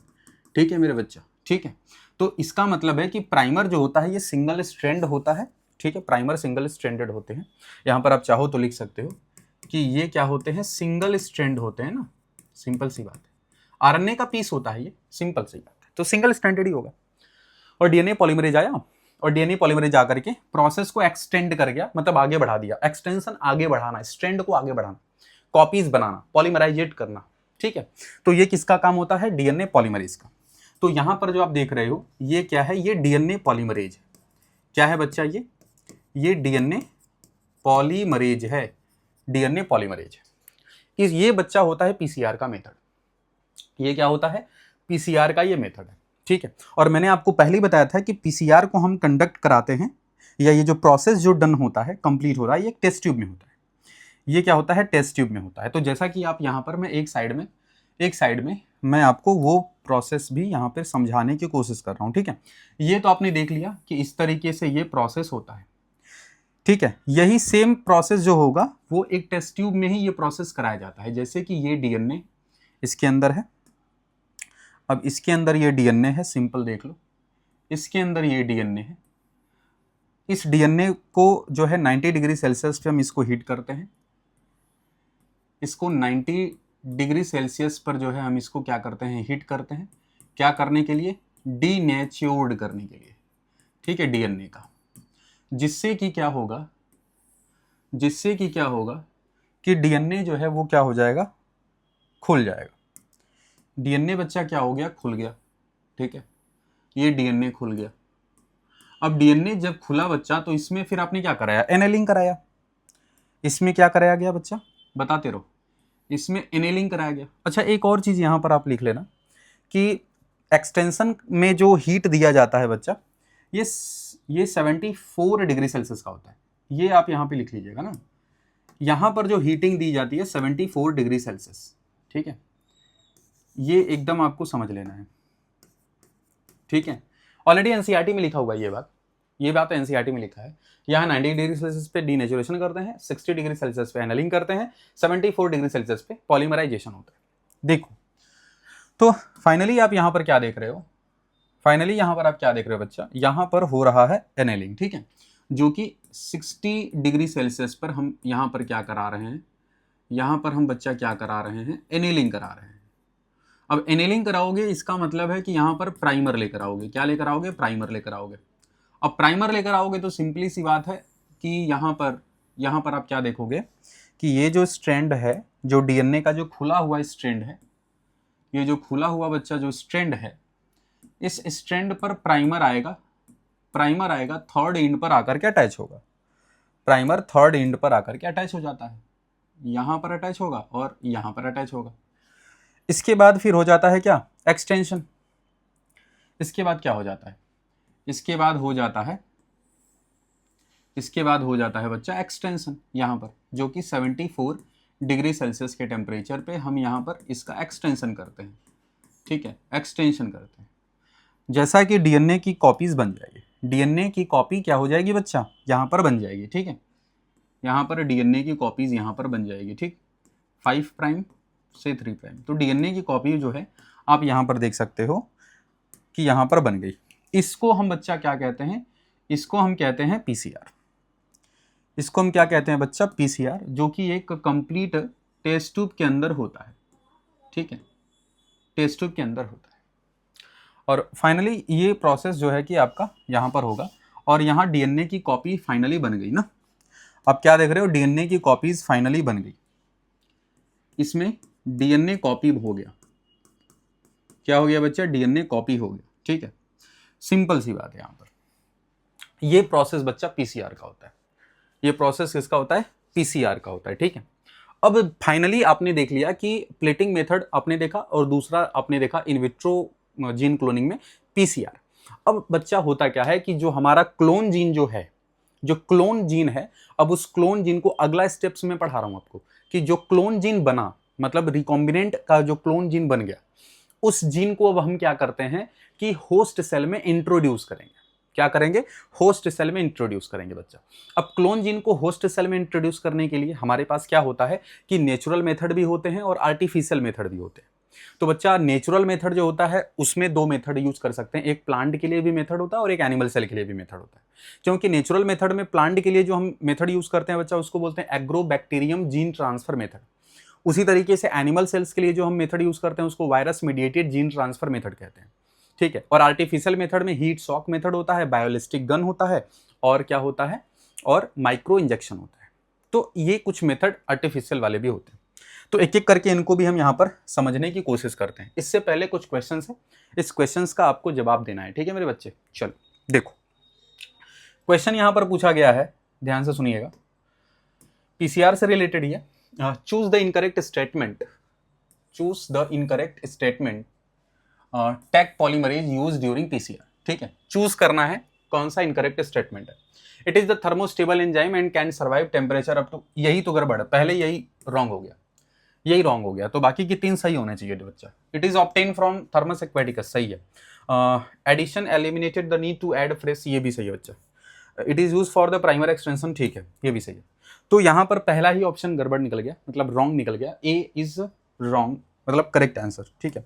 S1: ठीक है मेरे बच्चा, ठीक है। तो इसका मतलब है कि प्राइमर जो होता है ये सिंगल स्ट्रैंड होता है। ठीक है, प्राइमर सिंगल स्ट्रैंडेड होते हैं। यहां पर आप चाहो तो लिख सकते हो कि ये क्या होते हैं? सिंगल स्ट्रैंड होते हैं ना, सिंपल सी बात है। आरएनए का पीस होता है ये, सिंपल सी बात है, तो सिंगल स्ट्रैंडेड ही होगा। और डीएनए पॉलीमरेज आया, और डीएनए पॉलीमरेज आकर के प्रोसेस को एक्सटेंड कर गया, मतलब आगे बढ़ा दिया। एक्सटेंशन आगे बढ़ाना, स्ट्रैंड को आगे बढ़ाना, कॉपीज बनाना, पॉलीमराइजेट करना। ठीक है। तो ये किसका काम होता है? डीएनए पॉलीमरेज का। तो यहां पर जो आप देख रहे हो ये क्या है? ये डीएनए पॉलीमरेज है। क्या है बच्चा? ये डीएनए पॉलीमरेज है, डीएनए पॉलीमरेज है। ये बच्चा होता है पीसीआर का मेथड। ये क्या होता है? पीसीआर का ये मेथड है, ठीक है। और मैंने आपको पहले ही बताया था कि पीसीआर को हम कंडक्ट कराते हैं, या ये जो प्रोसेस जो डन होता है, कंप्लीट हो रहा है, ये टेस्ट ट्यूब में होता है। ये क्या होता है? टेस्ट ट्यूब में होता है। तो जैसा कि आप यहाँ पर मैं एक साइड में मैं आपको वो प्रोसेस भी यहाँ पर समझाने की कोशिश कर रहा हूँ, ठीक है। ये तो आपने देख लिया कि इस तरीके से ये प्रोसेस होता है, ठीक है। यही सेम प्रोसेस जो होगा वो एक टेस्ट ट्यूब में ही ये प्रोसेस कराया जाता है। जैसे कि ये डीएनए इसके अंदर है, अब इसके अंदर ये डीएनए है, सिंपल देख लो, इसके अंदर ये डीएनए है। इस डीएनए को जो है 90 डिग्री सेल्सियस पे हम इसको हीट करते हैं। इसको 90 डिग्री सेल्सियस पर जो है हम इसको क्या करते हैं? हीट करते हैं। क्या करने के लिए? डीनेच्योर्ड करने के लिए, ठीक है, डीएनए का। जिससे कि क्या होगा कि डीएनए जो है वो क्या हो जाएगा? खुल जाएगा। डीएनए बच्चा क्या हो गया? खुल गया, ठीक है। ये डीएनए खुल गया। अब डीएनए जब खुला बच्चा, तो इसमें फिर आपने क्या कराया? एनेलिंग कराया। इसमें क्या कराया गया बच्चा? बताते रहो। इसमें एनेलिंग कराया गया। अच्छा, एक और चीज यहां पर आप लिख लेना कि एक्सटेंशन में जो हीट दिया जाता है बच्चा, ये 74 डिग्री सेल्सियस का होता है। ये आप यहाँ पे लिख लीजिएगा ना। यहाँ पर जो हीटिंग दी जाती है 74 डिग्री सेल्सियस, ठीक है। ये एकदम आपको समझ लेना है, ठीक है। ऑलरेडी एनसीईआरटी में लिखा हुआ है ये बात तो एनसीईआरटी में लिखा है। यहाँ 90 डिग्री सेल्सियस पे डीनेचुरेशन करते हैं, 60 डिग्री सेल्सियस पे एनेलिंग करते हैं, 74 डिग्री सेल्सियस पे पॉलीमराइजेशन होता है। देखो, तो फाइनली आप यहाँ पर क्या देख रहे हो? बच्चा? यहाँ पर हो रहा है एनेलिंग, ठीक है, जो कि 60 डिग्री सेल्सियस पर हम यहाँ पर क्या करा रहे हैं? यहाँ पर हम बच्चा क्या करा रहे हैं? एनेलिंग करा रहे हैं। अब एनेलिंग कराओगे, इसका मतलब है कि यहाँ पर प्राइमर लेकर आओगे। क्या लेकर आओगे? प्राइमर लेकर आओगे। अब प्राइमर लेकर आओगे तो सिंपली सी बात है कि यहाँ पर आप क्या देखोगे कि ये जो स्ट्रैंड है, जो डीएनए का जो खुला हुआ स्ट्रैंड है, ये जो खुला हुआ बच्चा जो स्ट्रैंड है, इस स्ट्रैंड पर प्राइमर आएगा, थर्ड एंड पर आकर के अटैच होगा। प्राइमर थर्ड एंड पर आकर के अटैच हो जाता है। यहाँ पर अटैच होगा और यहाँ पर अटैच होगा। इसके बाद फिर हो जाता है क्या? एक्सटेंशन। इसके बाद क्या हो जाता है? इसके बाद हो जाता है बच्चा एक्सटेंशन, यहाँ पर, जो कि 74 डिग्री सेल्सियस के टेम्परेचर पे हम यहाँ पर इसका एक्सटेंशन करते हैं, ठीक है, एक्सटेंशन करते हैं। जैसा कि डीएनए की कॉपीज बन जाएगी। डीएनए की कॉपी क्या हो जाएगी बच्चा? यहाँ पर बन जाएगी, ठीक है। यहाँ पर डीएनए की कॉपीज यहाँ पर बन जाएगी, ठीक, 5 प्राइम से 3 प्राइम। तो डीएनए की कॉपी जो है आप यहाँ पर देख सकते हो कि यहाँ पर बन गई। इसको हम बच्चा क्या कहते हैं? इसको हम कहते हैं पीसीआर। इसको हम क्या कहते हैं बच्चा? पीसीआर, जो कि एक कंप्लीट टेस्ट ट्यूब के अंदर होता है, ठीक है, टेस्ट ट्यूब के अंदर होता है। और फाइनली ये प्रोसेस जो है कि आपका यहाँ पर होगा, और यहाँ डीएनए की कॉपी फाइनली बन गई ना। आप क्या देख रहे हो? डीएनए की कॉपीज फाइनली बन गई। इसमें डीएनए कॉपी हो गया। क्या हो गया बच्चा? डीएनए कॉपी हो गया, ठीक है। सिंपल सी बात है। यहाँ पर ये प्रोसेस बच्चा पीसीआर का होता है। ये प्रोसेस किसका होता है? पीसीआर का होता है, ठीक है। अब फाइनली आपने देख लिया कि प्लेटिंग मेथड आपने देखा, और दूसरा आपने देखा इन विट्रो जीन क्लोनिंग में पीसीआर। अब बच्चा होता क्या है कि जो हमारा क्लोन जीन है, अब उस क्लोन जीन को अगला स्टेप्स में पढ़ा रहा हूं आपको, कि जो क्लोन जीन बना, मतलब रिकॉम्बिनेंट का जो क्लोन जीन बन गया, उस जीन को अब हम क्या करते हैं कि होस्ट सेल में इंट्रोड्यूस करेंगे। क्या करेंगे? होस्ट सेल में इंट्रोड्यूस करेंगे बच्चा। अब क्लोन जीन को होस्ट सेल में इंट्रोड्यूस करने के लिए हमारे पास क्या होता है कि नेचुरल मेथड भी होते हैं और आर्टिफिशियल मेथड भी होते हैं। तो बच्चा नेचुरल मेथड जो होता है उसमें 2 मेथड यूज कर सकते हैं। एक प्लांट के लिए भी मेथड होता है और एक एनिमल सेल के लिए भी मेथड होता है। क्योंकि नेचुरल मेथड में प्लांट के लिए जो हम मेथड यूज करते हैं बच्चा, उसको बोलते हैं एग्रोबैक्टीरियम जीन ट्रांसफर मेथड। उसी तरीके से एनिमल सेल्स के लिए जो हम मेथड यूज करते हैं उसको virus mediated gene transfer method कहते हैं, ठीक है। और आर्टिफिशियल मेथड में हीट शॉक मेथड होता है, बायोलिस्टिक गन होता है, और क्या होता है, और माइक्रो इंजेक्शन होता है। तो ये कुछ मेथड आर्टिफिशियल वाले भी होते हैं। तो एक एक करके इनको भी हम यहाँ पर समझने की कोशिश करते हैं। इससे पहले कुछ क्वेश्चंस हैं, इस क्वेश्चंस का आपको जवाब देना है, ठीक है मेरे बच्चे। चलो देखो, क्वेश्चन यहाँ पर पूछा गया है, ध्यान से सुनिएगा, पीसीआर से रिलेटेड ही है। Choose the incorrect statement, choose the incorrect statement Taq polymerase use during PCR. ठीक है, चूज करना है कौन सा इनकरेक्ट स्टेटमेंट है। It is the thermostable enzyme and can survive temperature up to, यही तो गड़बड़ है, पहले यही रॉन्ग हो गया, यही रॉन्ग हो गया, तो बाकी की 3 सही होने चाहिए बच्चा। It is obtain from Thermus aquaticus, सही है। Addition eliminated the need to add fresh, ये भी सही है बच्चा। It is use for the primer extension, ठीक है, ये भी सही है। तो यहाँ पर पहला ही ऑप्शन गड़बड़ निकल गया, मतलब रॉन्ग निकल गया, ए इज रॉन्ग, मतलब करेक्ट आंसर, ठीक है।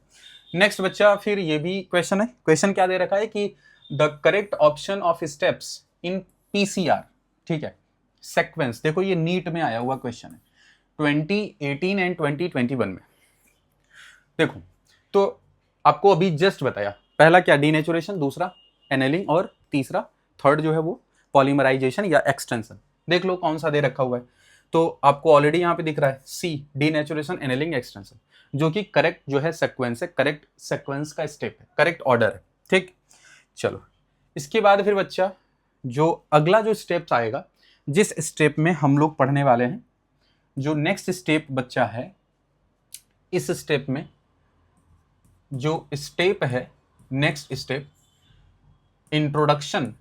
S1: नेक्स्ट बच्चा, फिर ये भी क्वेश्चन है, क्वेश्चन क्या दे रखा है कि the correct option of steps in PCR, ठीक है, सीक्वेंस। देखो ये नीट में आया हुआ क्वेश्चन है 2018 एंड 2021 में। देखो तो आपको अभी जस्ट बताया, पहला क्या डीनेचुरेशन, दूसरा एनेलिंग और तीसरा थर्ड जो है वो पॉलीमराइजेशन या एक्सटेंशन। देख लो कौन सा दे रखा हुआ है, तो आपको ऑलरेडी यहाँ पे दिख रहा है सी, डीनेचुरेशन एनेलिंग एक्सटेंशन, जो कि करेक्ट जो है सीक्वेंस है, करेक्ट सीक्वेंस का स्टेप है, करेक्ट ऑर्डर है, ठीक। चलो इसके बाद फिर बच्चा जो अगला जो स्टेप्स आएगा, जिस स्टेप में हम लोग पढ़ने वाले हैं, जो नेक्स्ट स्टेप बच्चा है, इस स्टेप में जो स्टेप है, नेक्स्ट स्टेप इंट्रोडक्शन,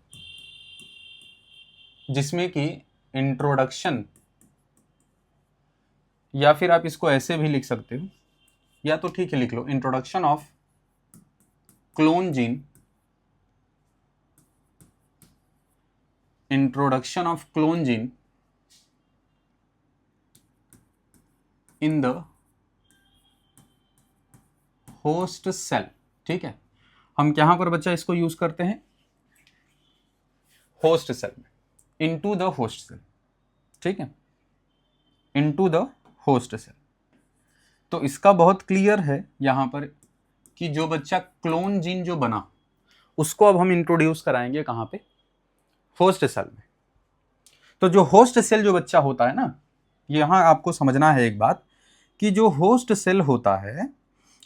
S1: जिसमें कि इंट्रोडक्शन, या फिर आप इसको ऐसे भी लिख सकते हो, या तो ठीक है लिख लो, introduction of clone gene, introduction of clone gene in the host cell, ठीक है। हम कहां पर बच्चा इसको यूज करते हैं, होस्ट सेल में, इनटू द होस्ट सेल, ठीक है, इनटू द होस्ट सेल। तो इसका बहुत क्लियर है यहां पर कि जो बच्चा क्लोन जीन जो बना, उसको अब हम इंट्रोड्यूस कराएंगे कहां पे, होस्ट सेल में। तो जो होस्ट सेल जो बच्चा होता है ना, यहां आपको समझना है एक बात, कि जो होस्ट सेल होता है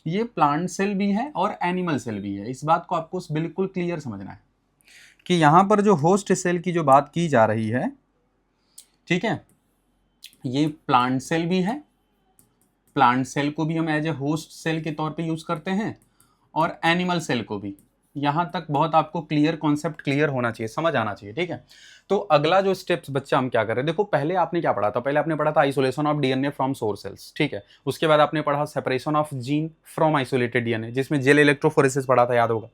S1: ये प्लांट सेल भी है और एनिमल सेल भी है। इस बात को आपको बिल्कुल क्लियर समझना है कि यहां पर जो होस्ट सेल की जो बात की जा रही है, ठीक है, ये प्लांट सेल भी है, प्लांट सेल को भी हम एज ए होस्ट सेल के तौर पे यूज करते हैं, और एनिमल सेल को भी। यहां तक बहुत आपको क्लियर कॉन्सेप्ट क्लियर होना चाहिए, समझ आना चाहिए, ठीक है। तो अगला जो स्टेप्स बच्चा हम क्या कर रहे हैं, देखो पहले आपने क्या पढ़ा था, पहले आपने पढ़ा था isolation of DNA from source cells, ठीक है। उसके बाद आपने पढ़ा separation of gene from isolated DNA, जिसमें जेल इलेक्ट्रोफोरेसिस पढ़ा था, याद होगा।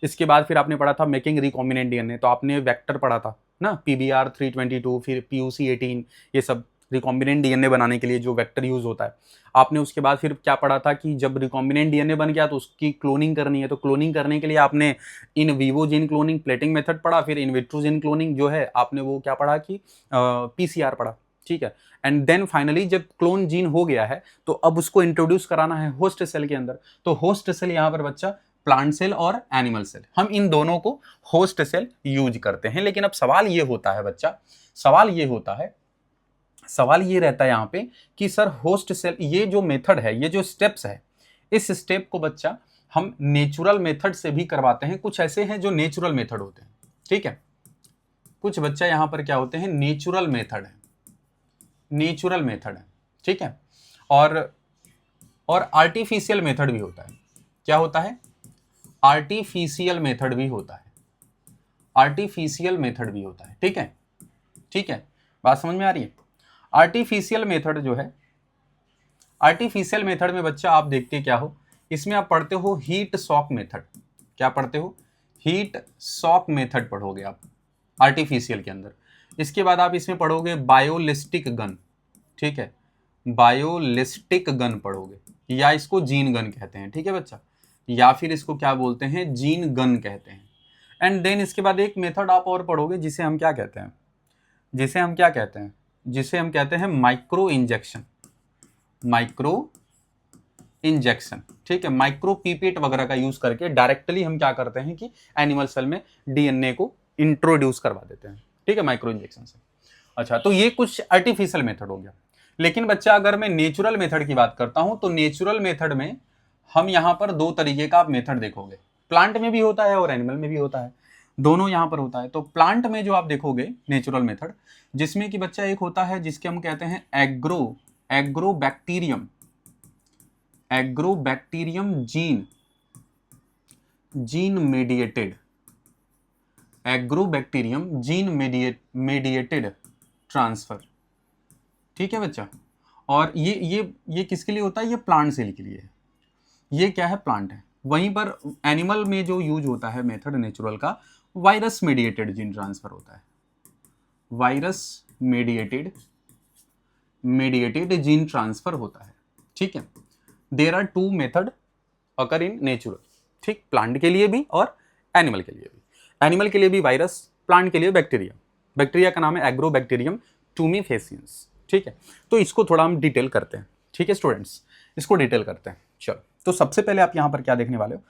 S1: इसके बाद फिर आपने पढ़ा था मेकिंग रिकॉम्बिनेंट डीएनए, तो आपने वेक्टर पढ़ा था ना, पीबीआर 322, फिर PUC 18, ये सब रिकॉम्बिनेंट डीएनए बनाने के लिए जो वेक्टर यूज होता है। आपने उसके बाद फिर क्या पढ़ा था कि जब रिकॉम्बिनेंट डीएनए बन गया तो उसकी क्लोनिंग करनी है, तो क्लोनिंग करने के लिए आपने in vivo gene cloning plating method पढ़ा, फिर इन विट्रो जीन क्लोनिंग जो है आपने वो क्या पढ़ा कि पीसीआर पढ़ा, ठीक है। एंड देन फाइनली जब क्लोन जीन हो गया है तो अब उसको इंट्रोड्यूस कराना है होस्ट सेल के अंदर। तो होस्ट सेल यहाँ पर बच्चा प्लांट सेल और एनिमल सेल, हम इन दोनों को होस्ट सेल यूज करते हैं। लेकिन अब सवाल ये होता है बच्चा, सवाल ये होता है, सवाल ये रहता है यहाँ पे कि सर होस्ट सेल, ये जो मेथड है, ये जो स्टेप्स है, इस स्टेप को बच्चा हम नेचुरल मेथड से भी करवाते हैं। कुछ ऐसे हैं जो नेचुरल मेथड होते हैं, ठीक है, कुछ बच्चा यहाँ पर क्या होते हैं, नेचुरल मेथड है, नेचुरल मेथड है, ठीक है। और आर्टिफिशियल मेथड भी होता है। क्या होता है, आर्टिफिशियल मेथड भी होता है, आर्टिफिशियल मेथड भी होता है, ठीक है, ठीक है, बात समझ में आ रही है। आर्टिफिशियल मेथड जो है, आर्टिफिशियल मेथड में बच्चा आप देखते क्या हो, इसमें आप पढ़ते हो हीट शॉक मेथड। क्या पढ़ते हो, हीट शॉक मेथड पढ़ोगे आप आर्टिफिशियल के अंदर। इसके बाद आप इसमें पढ़ोगे बायोलिस्टिक गन, ठीक है, बायोलिस्टिक गन पढ़ोगे, या इसको जीन गन कहते हैं, ठीक है बच्चा, या फिर इसको क्या बोलते हैं, जीन गन कहते हैं। एंड देन इसके बाद एक मेथड आप और पढ़ोगे जिसे हम क्या कहते हैं, जिसे हम क्या कहते हैं, जिसे हम कहते हैं माइक्रो इंजेक्शन, माइक्रो इंजेक्शन, ठीक है। माइक्रो पीपेट वगैरह का यूज करके डायरेक्टली हम क्या करते हैं कि एनिमल सेल में डीएनए को इंट्रोड्यूस करवा देते हैं, ठीक है, माइक्रो इंजेक्शन से। अच्छा, तो ये कुछ आर्टिफिशियल मेथड हो गया। लेकिन बच्चा अगर मैं नेचुरल मेथड की बात करता हूं तो नेचुरल मेथड में हम यहां पर दो तरीके का आप मेथड देखोगे, प्लांट में भी होता है और एनिमल में भी होता है, दोनों यहां पर होता है। तो प्लांट में जो आप देखोगे नेचुरल मेथड, जिसमें कि बच्चा एक होता है जिसके हम कहते हैं एग्रोबैक्टीरियम जीन मेडिएटेड ट्रांसफर। ठीक है बच्चा, और ये किसके लिए होता है? ये प्लांट सेल के लिए है। ये क्या है? प्लांट है। वहीं पर एनिमल में जो यूज होता है मेथड नेचुरल का, वायरस मेडिएटेड जीन ट्रांसफर होता है। वायरस मेडिएटेड जीन ट्रांसफर होता है। ठीक है, there are two method occur in natural. ठीक, प्लांट के लिए भी और एनिमल के लिए भी। एनिमल के लिए भी वायरस, प्लांट के लिए बैक्टीरिया। बैक्टीरिया का नाम है एग्रोबैक्टीरियम टूमीफेसियंस। ठीक है, तो इसको थोड़ा हम डिटेल करते हैं। ठीक है स्टूडेंट्स, इसको डिटेल करते हैं। चलो, तो सबसे पहले आप यहां पर क्या देखने वाले हो?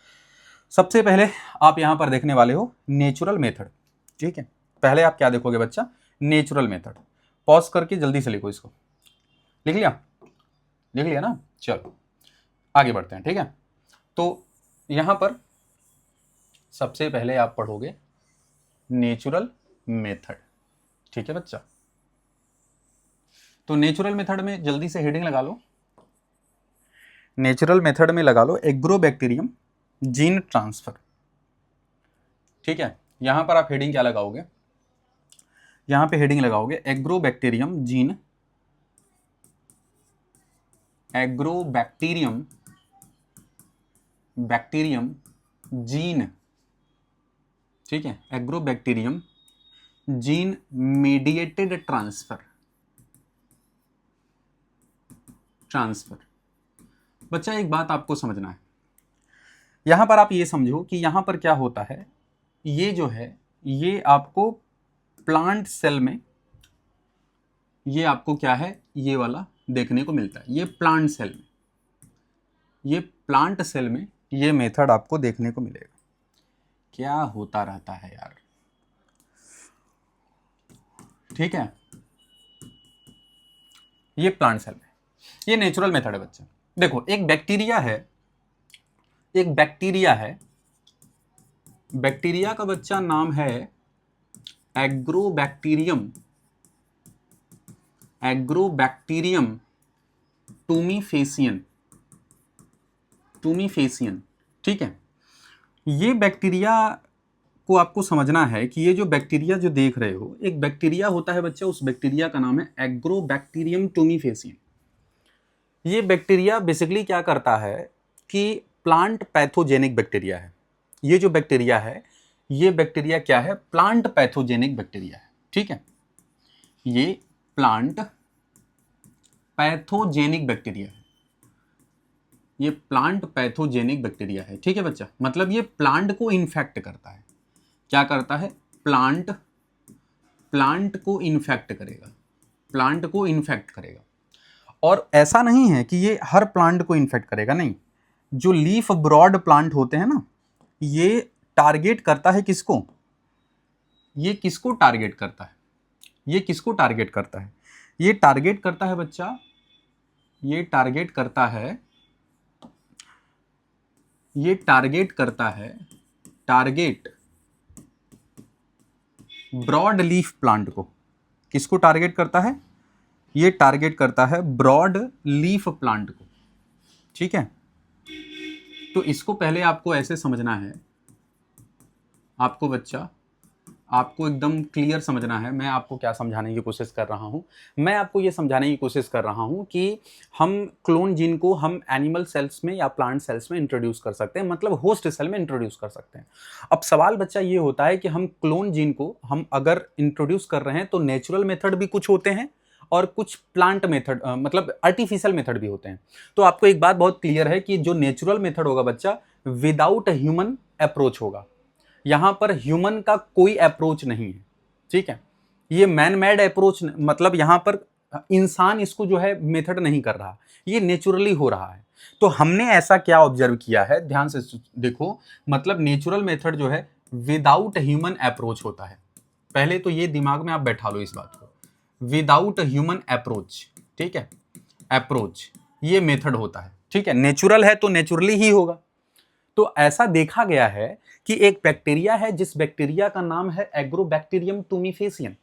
S1: सबसे पहले आप यहां पर देखने वाले हो नेचुरल मेथड। ठीक है, पहले आप क्या देखोगे बच्चा? Natural method. पॉज करके जल्दी से लिखो इसको। लिख लिया? लिख लिया ना? चलो आगे बढ़ते हैं। ठीक है, तो यहां पर सबसे पहले आप पढ़ोगे नेचुरल मेथड। ठीक है बच्चा, तो नेचुरल मेथड में जल्दी से हेडिंग लगा लो। नेचुरल मेथड में लगा लो एग्रोबैक्टीरियम जीन ट्रांसफर। ठीक है, यहां पर आप हेडिंग क्या लगाओगे? यहां पे हेडिंग लगाओगे एग्रोबैक्टीरियम जीन जीन। ठीक है, एग्रोबैक्टीरियम जीन मेडिएटेड ट्रांसफर। बच्चा एक बात आपको समझना है, यहां पर आप ये समझो कि यहां पर क्या होता है, ये जो है ये आपको प्लांट सेल में, ये आपको क्या है, ये वाला देखने को मिलता है। ये प्लांट सेल में ये मेथड आपको देखने को मिलेगा। क्या होता रहता है यार। ठीक है, ये प्लांट सेल में, ये नेचुरल मेथड है बच्चा। देखो, एक बैक्टीरिया है, बैक्टीरिया का बच्चा नाम है एग्रोबैक्टीरियम टूमीफेसियन। ठीक है, ये बैक्टीरिया को आपको समझना है कि ये जो बैक्टीरिया जो देख रहे हो, एक बैक्टीरिया होता है बच्चा, उस बैक्टीरिया का नाम है एग्रोबैक्टीरियम टूमीफेसियन। ये बैक्टीरिया बेसिकली क्या करता है कि प्लांट पैथोजेनिक बैक्टीरिया है। ये जो बैक्टीरिया है, ये बैक्टीरिया क्या है? प्लांट पैथोजेनिक बैक्टीरिया है। ठीक है, ये प्लांट पैथोजेनिक बैक्टीरिया है। ये प्लांट पैथोजेनिक बैक्टीरिया है। ठीक है बच्चा, मतलब ये प्लांट को इन्फेक्ट करता है। क्या करता है? प्लांट को इन्फेक्ट करेगा। और ऐसा नहीं है कि ये हर प्लांट को इन्फेक्ट करेगा, नहीं। जो लीफ ब्रॉड प्लांट होते हैं ना, ये टारगेट करता है किसको? ये किसको टारगेट करता है? ये टारगेट करता है बच्चा, ये टारगेट ब्रॉड लीफ प्लांट को। किसको टारगेट करता है? ये टारगेट करता है ब्रॉड लीफ प्लांट को। ठीक है, तो इसको पहले आपको ऐसे समझना है, आपको बच्चा, आपको एकदम क्लियर समझना है। मैं आपको क्या समझाने की कोशिश कर रहा हूं? मैं आपको ये समझाने की कोशिश कर रहा हूं कि हम क्लोन जीन को हम एनिमल सेल्स में या प्लांट सेल्स में इंट्रोड्यूस कर सकते हैं, मतलब होस्ट सेल में इंट्रोड्यूस कर सकते हैं। अब सवाल बच्चा ये होता है कि हम क्लोन जीन को हम अगर इंट्रोड्यूस कर रहे हैं तो नेचुरल मेथड भी कुछ होते हैं और कुछ प्लांट मेथड मतलब आर्टिफिशियल मेथड भी होते हैं। तो आपको एक बात बहुत क्लियर है कि जो नेचुरल मेथड होगा बच्चा, विदाउट ह्यूमन अप्रोच होगा। यहां पर ह्यूमन का कोई अप्रोच नहीं है। ठीक है, ये मैन मेड अप्रोच, मतलब यहां पर इंसान इसको जो है मेथड नहीं कर रहा, ये नेचुरली हो रहा है। तो हमने ऐसा क्या ऑब्जर्व किया है, ध्यान से देखो, मतलब नेचुरल मेथड जो है विदाउट ह्यूमन अप्रोच होता है। पहले तो ये दिमाग में आप बैठा लो इस बात को, विदाउट ह्यूमन अप्रोच। ठीक है, अप्रोच, ये मेथड होता है। ठीक है, नेचुरल है तो नेचुरली ही होगा। तो ऐसा देखा गया है कि एक बैक्टीरिया है जिस बैक्टीरिया का नाम है एग्रोबैक्टीरियम टूमीफेसियन।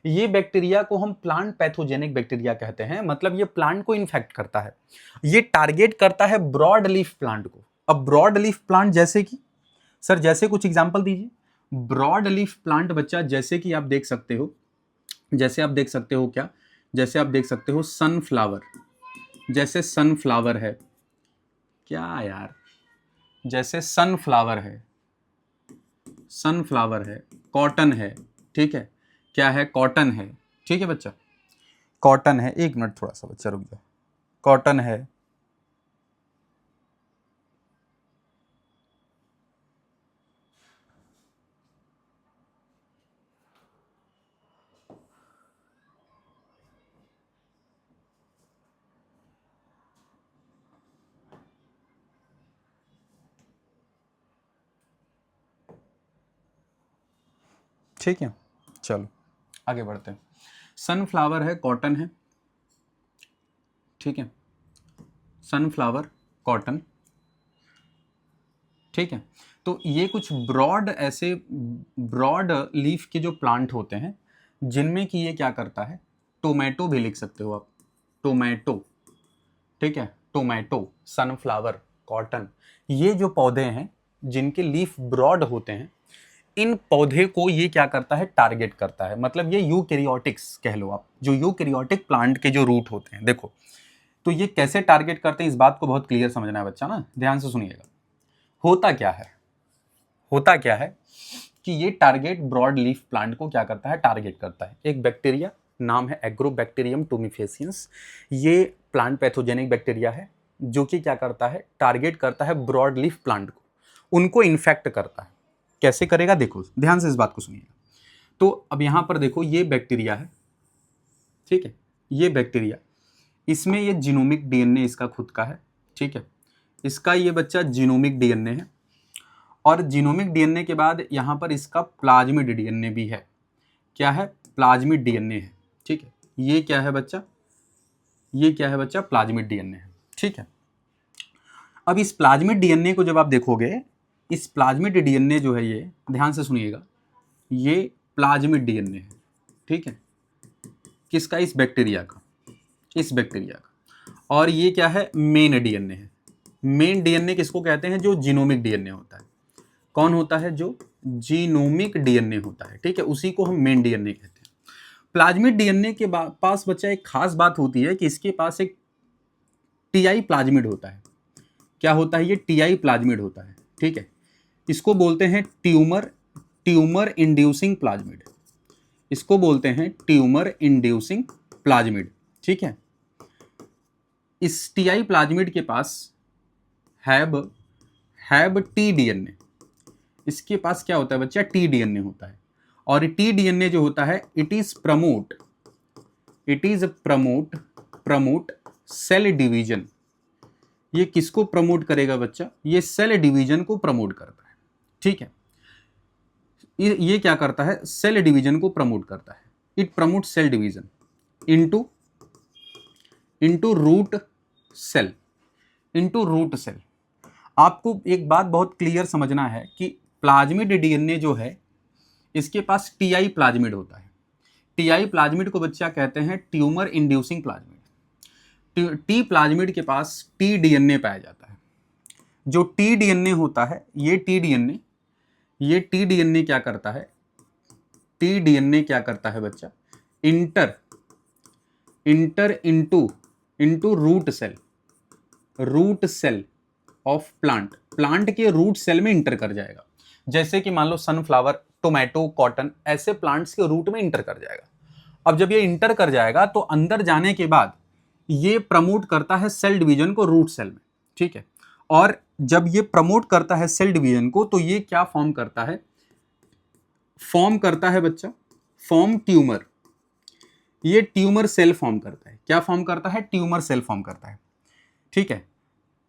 S1: ये बैक्टीरिया को हम प्लांट पैथोजेनिक बैक्टीरिया कहते हैं, मतलब ये प्लांट को इन्फेक्ट करता है। ये टारगेट करता है ब्रॉड लीफ प्लांट को। अब ब्रॉड लीफ प्लांट जैसे कि सर, जैसे कुछ एग्जांपल दीजिए। ब्रॉड लीफ प्लांट बच्चा जैसे कि आप देख सकते हो, जैसे आप देख सकते हो क्या, जैसे आप देख सकते हो सनफ्लावर, जैसे सनफ्लावर है क्या यार, जैसे सनफ्लावर है, सनफ्लावर है, कॉटन है, ठीक है, क्या है, कॉटन है, ठीक है बच्चा, कॉटन है। एक मिनट थोड़ा सा बच्चा रुक जाओ, कॉटन है, ठीक है, चलो आगे बढ़ते हैं। सनफ्लावर है, कॉटन है, ठीक है, सनफ्लावर, कॉटन, ठीक है। तो ये कुछ ब्रॉड, ऐसे ब्रॉड लीफ के जो प्लांट होते हैं जिनमें कि ये क्या करता है, टोमेटो भी लिख सकते हो आप, टोमेटो, ठीक है, टोमेटो, सनफ्लावर, कॉटन, ये जो पौधे हैं जिनके लीफ ब्रॉड होते हैं, इन पौधे को ये क्या करता है, टारगेट करता है। मतलब ये यूकैरियोटिक्स कह लो आप, जो यूकैरियोटिक प्लांट के जो रूट होते हैं। देखो तो ये कैसे टारगेट करते हैं, इस बात को बहुत क्लियर समझना है बच्चा ना, ध्यान से सुनिएगा। होता क्या है, होता क्या है कि ये टारगेट ब्रॉड लीफ प्लांट को क्या करता है, टारगेट करता है। एक बैक्टीरिया नाम है एग्रोबैक्टीरियम टूमीफेसियंस, ये प्लांट पैथोजेनिक बैक्टीरिया है जो कि क्या करता है, टारगेट करता है ब्रॉड लीफ प्लांट को, उनको इन्फेक्ट करता है। कैसे करेगा, देखो ध्यान से इस बात को सुनिएगा। तो अब यहां पर देखो ये बैक्टीरिया है, ठीक है, ये बैक्टीरिया, इसमें ये जीनोमिक डीएनए इसका खुद का है, ठीक है, इसका ये बच्चा जीनोमिक डीएनए है। और जीनोमिक डीएनए के बाद यहाँ पर इसका प्लाज्मिड डीएनए भी है। क्या है, प्लाज्मिड डीएनए है, ठीक है। ये क्या है बच्चा, ये क्या है बच्चा, प्लाज्मिड डीएनए है, ठीक है। अब इस प्लाज्मिड डीएनए को जब आप देखोगे, इस प्लाज्मिड डीएनए जो है, ये ध्यान से सुनिएगा, ये प्लाज्मिड डीएनए है, ठीक है, किसका, इस बैक्टीरिया का, इस बैक्टीरिया का। और ये क्या है, मेन डीएनए है। मेन डीएनए किसको कहते हैं, जो जीनोमिक डीएनए होता है। कौन होता है, जो जीनोमिक डीएनए होता है, ठीक है, उसी को हम मेन डीएनए कहते हैं। प्लाज्मिड डीएनए के पास बच्चा एक खास बात होती है कि इसके पास एक टीआई प्लाज्मिड होता है। क्या होता है, ये टीआई प्लाज्मिड होता है, ठीक है। इसको बोलते हैं ट्यूमर इंड्यूसिंग प्लाज्मिड, इसको बोलते हैं ट्यूमर इंड्यूसिंग प्लाज्मिड, ठीक है। इस टीआई प्लाज्मिड के पास हैब टी डीएनए, इसके पास क्या होता है बच्चा, टी डीएनए होता है। और टी डीएनए जो होता है, it is promote cell division. ये किसको प्रमोट करेगा बच्चा, ये सेल डिवीजन को प्रमोट करता है, ठीक है। ये क्या करता है, सेल डिवीजन को प्रमोट करता है। It promote cell division into root cell, आपको एक बात बहुत क्लियर समझना है कि प्लाज्मिड डीएनए जो है, इसके पास टीआई प्लाज्मिड होता है। टीआई प्लाज्मिड को बच्चा कहते हैं tumour inducing plasmid. T plasmid के पास टी डीएनए पाया जाता है। जो टी डीएनए होता है, ये टी डीएनए क्या करता है, टी डीएनए क्या करता है बच्चा, enter into root cell of plant के रूट सेल में इंटर कर जाएगा। जैसे कि मान लो सनफ्लावर, टोमेटो, कॉटन, ऐसे प्लांट्स के रूट में इंटर कर जाएगा। अब जब ये इंटर कर जाएगा तो अंदर जाने के बाद ये प्रमोट करता है सेल डिवीजन को रूट सेल में, ठीक है। और जब ये प्रमोट करता है सेल डिवीजन को, तो ये क्या फॉर्म करता है बच्चा, फॉर्म ट्यूमर। ये ट्यूमर सेल फॉर्म करता है। क्या फॉर्म करता है, ट्यूमर सेल फॉर्म करता है, ठीक है,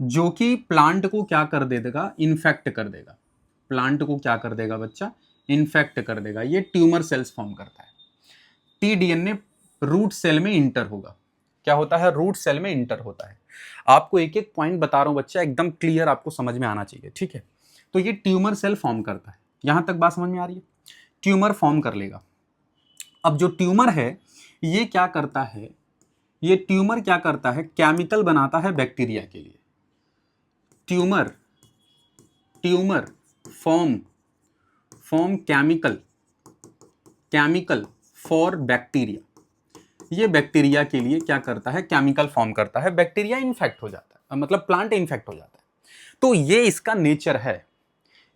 S1: जो कि प्लांट को क्या कर देगा, इन्फेक्ट कर देगा। प्लांट को क्या कर देगा बच्चा, इन्फेक्ट कर देगा। ये ट्यूमर सेल्स फॉर्म करता है। टी डीएनए रूट सेल में इंटर होगा, क्या होता है, रूट सेल में इंटर होता है। आपको एक एक पॉइंट बता रहा हूं बच्चा, एकदम क्लियर आपको समझ में आना चाहिए, ठीक है। तो ये ट्यूमर सेल फॉर्म करता है, यहां तक बात समझ में आ रही है। ट्यूमर फॉर्म कर लेगा। अब जो ट्यूमर है ये क्या करता है, ये ट्यूमर क्या करता है, केमिकल बनाता है बैक्टीरिया के लिए। Tumour form chemical for bacteria. ये बैक्टीरिया के लिए क्या करता है, केमिकल फॉर्म करता है, बैक्टीरिया इन्फेक्ट हो जाता है, मतलब प्लांट इन्फेक्ट हो जाता है। तो ये इसका नेचर है।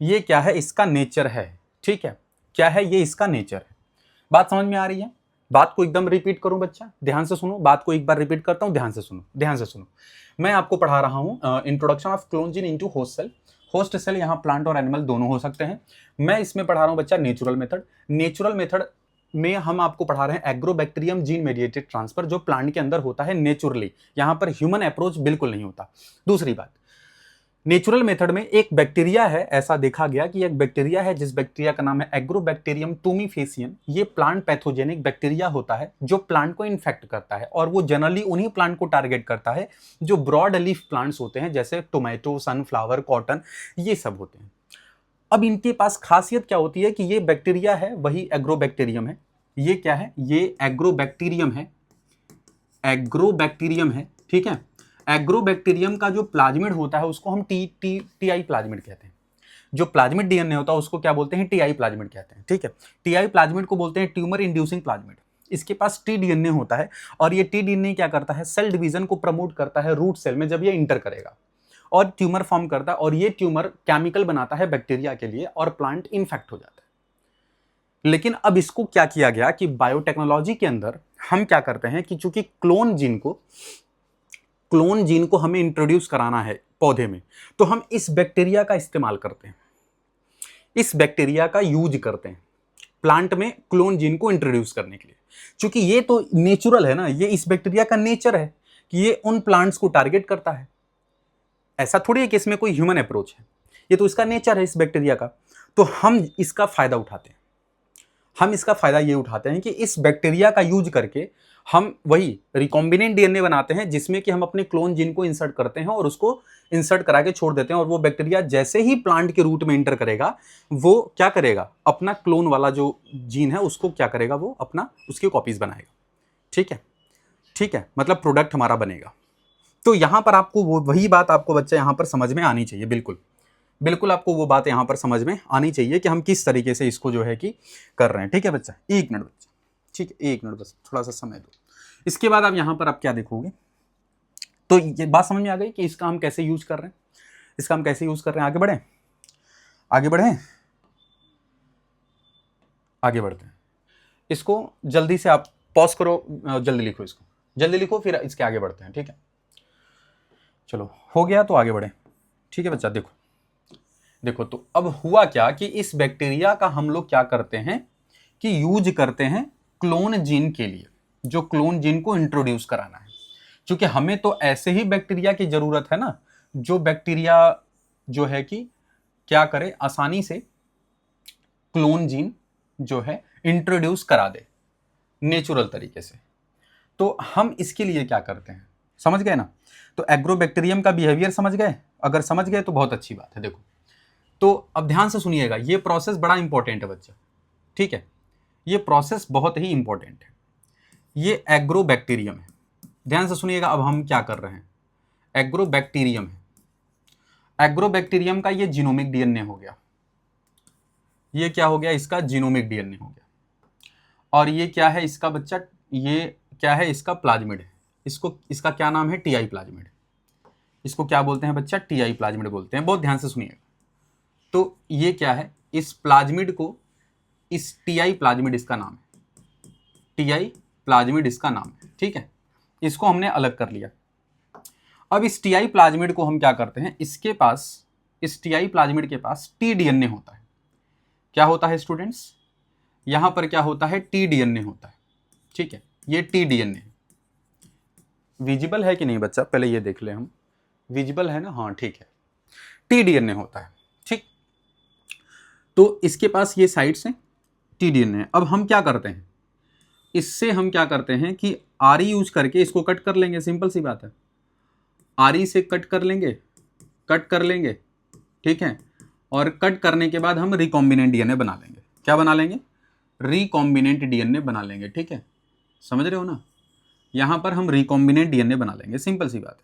S1: ये क्या है, इसका नेचर है, ठीक है। क्या है ये, इसका नेचर है। बात समझ में आ रही है। बात को एकदम रिपीट करूं बच्चा, ध्यान से सुनो, बात को एक बार रिपीट करता हूं, ध्यान से सुनो। मैं आपको पढ़ा रहा हूं introduction of clone gene into host cell. Host cell यहाँ प्लांट और एनिमल दोनों हो सकते हैं। मैं इसमें पढ़ा रहा हूं बच्चा नेचुरल मेथड में हम आपको पढ़ा रहे हैं एग्रोबैक्टीरियम जीन मेडिएटेड ट्रांसफर, जो प्लांट के अंदर होता है नेचुरली। यहां पर ह्यूमन अप्रोच बिल्कुल नहीं होता। दूसरी बात, नेचुरल मेथड में एक बैक्टीरिया है, ऐसा देखा गया कि एक बैक्टीरिया है जिस बैक्टीरिया का नाम है एग्रोबैक्टीरियम टूमीफेसियन। ये प्लांट पैथोजेनिक बैक्टीरिया होता है जो प्लांट को इन्फेक्ट करता है, और वो जनरली उन्हीं प्लांट को टारगेट करता है जो ब्रॉड लीफ प्लांट्स होते हैं, जैसे टोमेटो, सनफ्लावर, कॉटन, ये सब होते हैं। अब इनके पास खासियत क्या होती है कि ये बैक्टीरिया है वही एग्रोबैक्टीरियम है। ये क्या है, ये एग्रोबैक्टीरियम है, ठीक है। एग्रोबैक्टीरियम का जो प्लाज्मिड होता है उसको हम टीआई प्लाज्मिड कहते हैं। जो प्लाज्मिड डीएनए होता है उसको क्या बोलते हैं, टीआई प्लाज्मिड कहते हैं, ठीक है। टीआई प्लाज्मिड को बोलते हैं ट्यूमर इंड्यूसिंग प्लाज्मिड। इसके पास टी डीएनए होता है, और ये टी डीएनए क्या करता है, सेल डिवीजन को प्रमोट करता है रूट सेल में जब ये इंटर करेगा, और ट्यूमर फॉर्म करता है, और ये ट्यूमर केमिकल बनाता है बैक्टीरिया के लिए, और प्लांट इन्फेक्ट हो जाता है। लेकिन अब इसको क्या किया गया कि बायोटेक्नोलॉजी के अंदर हम क्या करते हैं कि चूंकि क्लोन जीन को हमें इंट्रोड्यूस कराना है पौधे में, तो हम इस बैक्टीरिया का इस्तेमाल करते हैं, इस बैक्टीरिया का यूज करते हैं प्लांट में क्लोन जीन को इंट्रोड्यूस करने के लिए। क्योंकि ये तो नेचुरल है ना, ये इस बैक्टीरिया का नेचर है कि ये उन प्लांट्स को टारगेट करता है। ऐसा थोड़ी है कि इसमें कोई ह्यूमन अप्रोच है, ये तो इसका नेचर है इस बैक्टीरिया का। तो हम इसका फायदा उठाते हैं। हम इसका फायदा ये उठाते हैं कि इस बैक्टीरिया का यूज करके हम वही रिकॉम्बिनेंट डीएनए बनाते हैं, जिसमें कि हम अपने क्लोन जीन को इंसर्ट करते हैं और उसको इंसर्ट करा के छोड़ देते हैं, और वो बैक्टीरिया जैसे ही प्लांट के रूट में इंटर करेगा, वो क्या करेगा, अपना क्लोन वाला जो जीन है उसको क्या करेगा, वो अपना उसकी कॉपीज बनाएगा, ठीक है, मतलब प्रोडक्ट हमारा बनेगा। तो यहां पर आपको वो वही बात आपको बच्चा यहां पर समझ में आनी चाहिए, बिल्कुल आपको वो बात यहां पर समझ में आनी चाहिए कि हम किस तरीके से इसको जो है कि कर रहे हैं, ठीक है बच्चा। एक मिनट बच्चा, ठीक है, एक मिनट बस, थोड़ा सा समय दो। इसके बाद आप यहां पर आप क्या देखोगे, तो ये बात समझ में आ गई कि इसका हम कैसे यूज कर रहे हैं। आगे बढ़ते हैं। इसको जल्दी से आप पॉज करो, जल्दी लिखो, फिर इसके आगे बढ़ते हैं, ठीक है। चलो हो गया, तो आगे बढ़े, ठीक है बच्चा। देखो तो अब हुआ क्या कि इस बैक्टीरिया का हम लोग क्या करते हैं कि यूज करते हैं क्लोन जीन के लिए, जो क्लोन जीन को इंट्रोड्यूस कराना है। क्योंकि हमें तो ऐसे ही बैक्टीरिया की जरूरत है ना, जो बैक्टीरिया जो है कि क्या करे, आसानी से क्लोन जीन जो है इंट्रोड्यूस करा दे नेचुरल तरीके से। तो हम इसके लिए क्या करते हैं, समझ गए ना। तो एग्रोबैक्टीरियम का बिहेवियर समझ गए, अगर समझ गए तो बहुत अच्छी बात है। देखो तो अब ध्यान से सुनिएगा, ये प्रोसेस बड़ा इंपॉर्टेंट है बच्चा, ठीक है, ये प्रोसेस बहुत ही इंपॉर्टेंट है। ये एग्रोबैक्टीरियम है, ध्यान से सुनिएगा। अब हम क्या कर रहे हैं, एग्रोबैक्टीरियम है। एग्रोबैक्टीरियम का ये जीनोमिक डीएनए हो गया, ये क्या हो गया, इसका जीनोमिक डीएनए हो गया। और ये क्या है इसका बच्चा, ये क्या है, इसका प्लाज्मिड है। इसका क्या नाम है, टीआई प्लाज्मिड। इसको क्या बोलते हैं बच्चा, टीआई प्लाज्मिड बोलते हैं। बहुत ध्यान से सुनिएगा। तो ये क्या है, इस प्लाज्मिड को, इस टीआई प्लाज्मिड इसका नाम है, टीआई प्लाज्मिड इसका नाम है, ठीक है। इसको हमने अलग कर लिया। अब इस टीआई प्लाज्मिड को हम क्या करते हैं, इसके पास, इस टीआई प्लाज्मिड के पास टी डीएनए होता है। क्या होता है स्टूडेंट्स, यहां पर क्या होता है, टी डीएनए होता है, ठीक है। ये टी डीएनए विजिबल है कि नहीं बच्चा, पहले ये देख ले हम, विजिबल है ना, हाँ ठीक है, टी डीएनए होता है, ठीक। तो इसके पास ये साइट्स हैं, टी डीएनए। अब हम क्या करते हैं, इससे हम क्या करते हैं कि आर ई यूज करके इसको कट कर लेंगे, सिंपल सी बात है, आर ई से कट कर लेंगे, ठीक है। और कट करने के बाद हम रिकॉम्बिनेंट डीएनए बना लेंगे। क्या बना लेंगे? रिकॉम्बिनेंट डीएनए बना लेंगे, ठीक है, समझ रहे हो ना। यहां पर हम रिकॉम्बिनेंट डीएनए बना लेंगे, सिंपल सी बात है,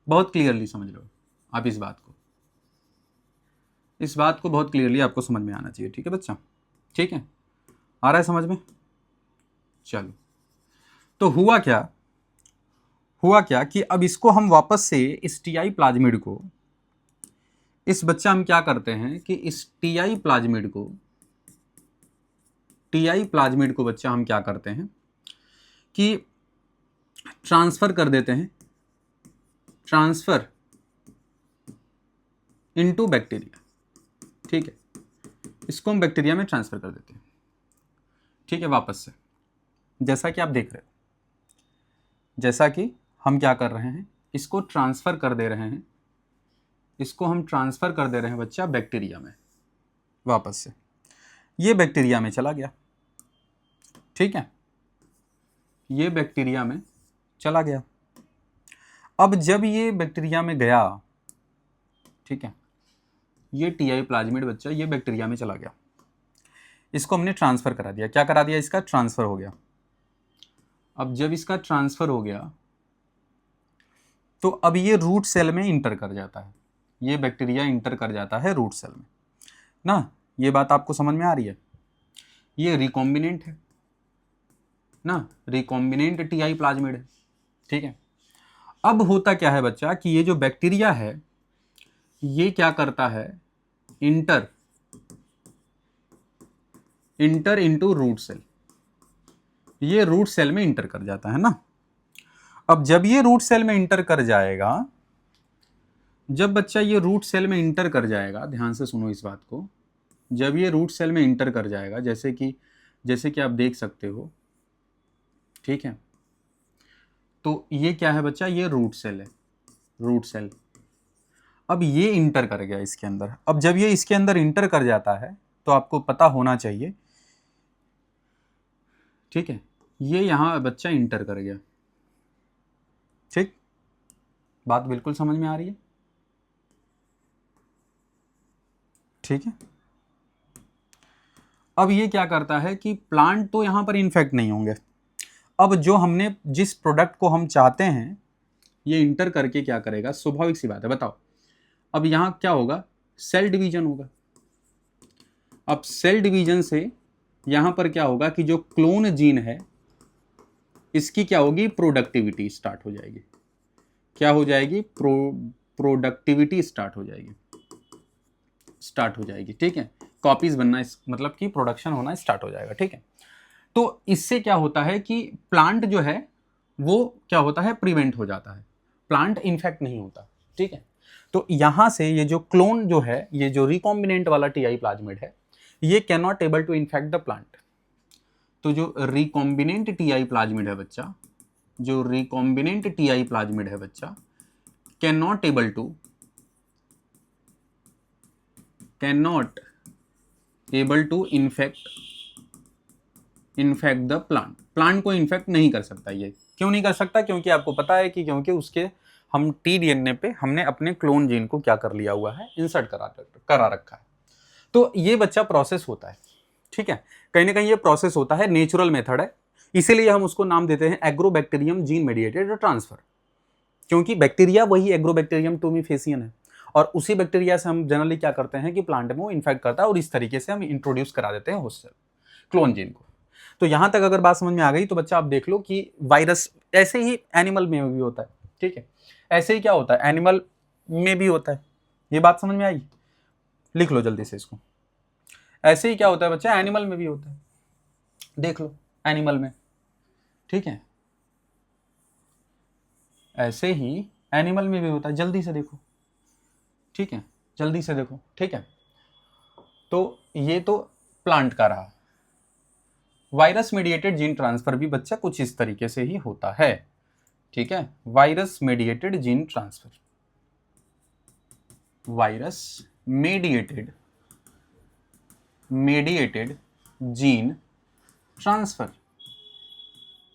S1: बहुत क्लियरली समझ लो आप इस बात को बहुत क्लियरली आपको समझ में आना चाहिए, ठीक है बच्चा, ठीक है, आ रहा है समझ में। चलो, तो हुआ क्या कि अब इसको हम वापस से इस टीआई प्लाज्मिड को, इस बच्चा हम क्या करते हैं कि इस टीआई प्लाज्मिड को बच्चा हम क्या करते हैं कि ट्रांसफर कर देते हैं, ट्रांसफर इनटू बैक्टीरिया, ठीक है, इसको हम बैक्टीरिया में ट्रांसफर कर देते हैं, ठीक है। वापस से जैसा कि आप देख रहे हो, जैसा कि हम क्या कर रहे हैं, इसको ट्रांसफर कर दे रहे हैं, इसको हम ट्रांसफर कर दे रहे हैं बच्चा बैक्टीरिया में। वापस से ये बैक्टीरिया में चला गया, ठीक है, ये बैक्टीरिया में चला गया। अब जब ये बैक्टीरिया में गया, ठीक है, ये टीआई प्लाज्मिड बच्चा ये बैक्टीरिया में चला गया, इसको हमने ट्रांसफर करा दिया। क्या करा दिया? इसका ट्रांसफर हो गया। अब जब इसका ट्रांसफर हो गया तो अब ये रूट सेल में इंटर कर जाता है, ये बैक्टीरिया इंटर कर जाता है रूट सेल में ना। ये बात आपको समझ में आ रही है? ये रिकॉम्बिनेंट है ना, रिकॉम्बिनेंट टीआई प्लाज्मिड है, ठीक है। अब होता क्या है बच्चा कि ये जो बैक्टीरिया है ये क्या करता है, इंटर इनटू रूट सेल, ये रूट सेल में इंटर कर जाता है ना। अब जब ये रूट सेल में इंटर कर जाएगा, जब बच्चा ये रूट सेल में इंटर कर जाएगा, ध्यान से सुनो इस बात को, जब ये रूट सेल में इंटर कर जाएगा, जैसे कि आप देख सकते हो, ठीक है, तो ये क्या है बच्चा, ये रूट सेल है, रूट सेल। अब ये इंटर कर गया इसके अंदर। अब जब ये इसके अंदर इंटर कर जाता है तो आपको पता होना चाहिए, ठीक है, ये यहां बच्चा इंटर कर गया, ठीक, बात बिल्कुल समझ में आ रही है, ठीक है। अब ये क्या करता है कि प्लांट तो यहां पर इन्फेक्ट नहीं होंगे। अब जो हमने जिस प्रोडक्ट को हम चाहते हैं ये इंटर करके क्या करेगा, स्वाभाविक सी बात है, बताओ। अब यहां क्या होगा, सेल डिवीजन होगा। अब सेल डिवीजन से यहां पर क्या होगा कि जो क्लोन जीन है इसकी क्या होगी, प्रोडक्टिविटी स्टार्ट हो जाएगी। क्या हो जाएगी? प्रोडक्टिविटी स्टार्ट हो जाएगी, ठीक है, कॉपीज बनना, मतलब कि प्रोडक्शन होना स्टार्ट हो जाएगा, ठीक है। तो इससे क्या होता है कि प्लांट जो है वो क्या होता है, प्रिवेंट हो जाता है, प्लांट इन्फेक्ट नहीं होता, ठीक है। तो यहां से ये जो क्लोन जो है, ये जो रिकॉम्बिनेंट वाला टीआई प्लाज्मिड है, ये can not able to infect the plant. तो जो रिकॉम्बिनेंट टीआई प्लाज्मिड है बच्चा, जो रिकॉम्बिनेंट टीआई प्लाज्मिड है बच्चा, can not able to infect the plant को इन्फेक्ट नहीं कर सकता। ये क्यों नहीं कर सकता? क्योंकि आपको पता है कि क्योंकि उसके हम टीडीएनए पे हमने अपने क्लोन जीन को क्या कर लिया हुआ है, इंसर्ट करा रखा है। तो ये बच्चा प्रोसेस होता है, ठीक है, कहीं ना कहीं ये प्रोसेस होता है, नेचुरल मेथड है, इसीलिए हम उसको नाम देते हैं एग्रोबैक्टीरियम जीन मेडिएटेड ट्रांसफर, क्योंकि बैक्टीरिया वही एग्रोबैक्टीरियम टूमीफेसियन है और उसी बैक्टीरिया से हम जनरली क्या करते हैं कि प्लांट में वो इन्फेक्ट करता है और इस तरीके से हम इंट्रोड्यूस करा देते हैं होस्ट सेल क्लोन जीन को। तो यहां तक अगर बात समझ में आ गई तो बच्चा आप देख लो कि वायरस ऐसे ही एनिमल में भी होता है, ठीक है, ऐसे ही क्या होता है, एनिमल में भी होता है। ये बात समझ में आई? लिख लो जल्दी से इसको। ऐसे ही क्या होता है बच्चा, एनिमल में भी होता है, देख लो एनिमल में, ठीक है, ऐसे ही एनिमल में भी होता है, जल्दी से देखो, ठीक है, जल्दी से देखो, ठीक है। तो ये तो प्लांट का रहा। वायरस मेडिएटेड जीन ट्रांसफर भी बच्चा कुछ इस तरीके से ही होता है, ठीक है, virus mediated gene transfer, virus mediated gene transfer,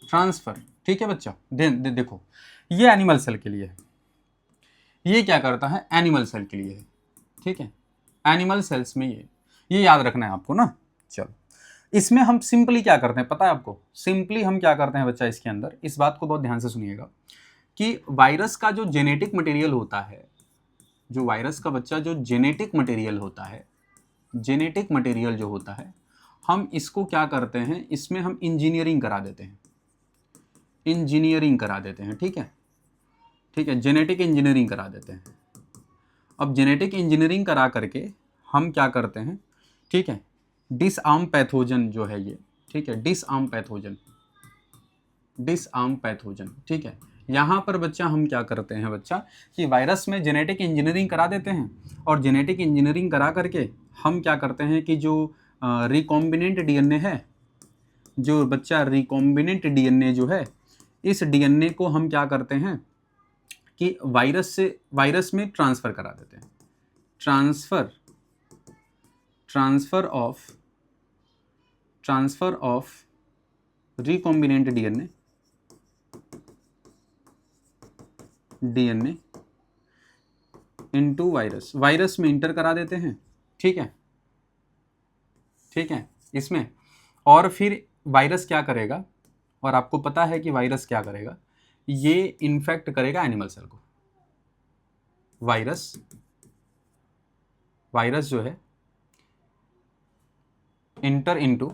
S1: transfer, ठीक है बच्चा। देखो ये एनिमल सेल के लिए है, ये क्या करता है, एनिमल सेल के लिए है, ठीक है, एनिमल सेल्स में ये याद रखना है आपको ना। चलो इसमें हम सिंपली क्या करते हैं पता है आपको, सिंपली हम क्या करते हैं बच्चा, इसके अंदर इस बात को बहुत ध्यान से सुनिएगा कि वायरस का जो जेनेटिक मटेरियल होता है, जो वायरस का बच्चा जो जेनेटिक मटेरियल होता है, जेनेटिक मटेरियल जो होता है, हम इसको क्या करते हैं, इसमें हम इंजीनियरिंग करा देते हैं, इंजीनियरिंग करा देते हैं, ठीक है, ठीक है, जेनेटिक इंजीनियरिंग करा देते हैं। अब जेनेटिक इंजीनियरिंग करा करके हम क्या करते हैं, ठीक है, डिसआर्म पैथोजन जो है ये, ठीक है, डिसआर्म पैथोजन, डिसआर्म पैथोजन, ठीक है। यहाँ पर बच्चा हम क्या करते हैं बच्चा कि वायरस में जेनेटिक इंजीनियरिंग करा देते हैं, और जेनेटिक इंजीनियरिंग करा करके हम क्या करते हैं कि जो रिकॉम्बिनेंट डीएनए है, जो बच्चा रिकॉम्बिनेंट डीएनए जो है, इस डीएनए को हम क्या करते हैं कि वायरस से वायरस में ट्रांसफ़र करा देते हैं, transfer of recombinant DNA into virus, virus में इंटर करा देते हैं, ठीक है, ठीक है, इसमें। और फिर वायरस क्या करेगा, और आपको पता है कि वायरस क्या करेगा, ये इन्फेक्ट करेगा एनिमल सेल को। वायरस जो है enter into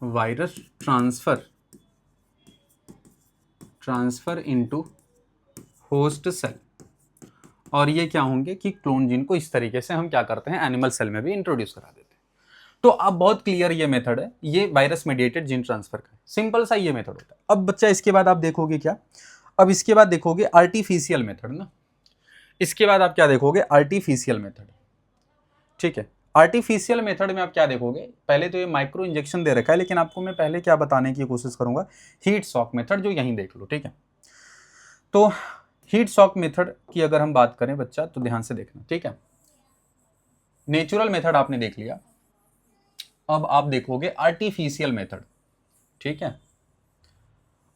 S1: virus transfer into host cell, और ये क्या होंगे कि क्लोन जीन को इस तरीके से हम क्या करते हैं, एनिमल सेल में भी इंट्रोड्यूस करा देते हैं। तो अब बहुत क्लियर ये मेथड है, ये वायरस मेडिएटेड जीन ट्रांसफर का सिंपल सा ये मेथड होता है। अब बच्चा इसके बाद आप देखोगे क्या, अब इसके बाद देखोगे आर्टिफिशियल मेथड ना, इसके बाद आप क्या देखोगे, आर्टिफिशियल मेथड, ठीक है। आर्टिफिशियल मेथड में आप क्या देखोगे, पहले तो ये माइक्रो इंजेक्शन दे रखा है, लेकिन आपको मैं पहले क्या बताने की कोशिश करूंगा, हीट शॉक मेथड, जो यहीं देख लो, ठीक है। तो हीट शॉक मेथड की अगर हम बात करें बच्चा तो ध्यान से देखना, ठीक है। नेचुरल मेथड आपने देख लिया, अब आप देखोगे आर्टिफिशियल मेथड, ठीक है।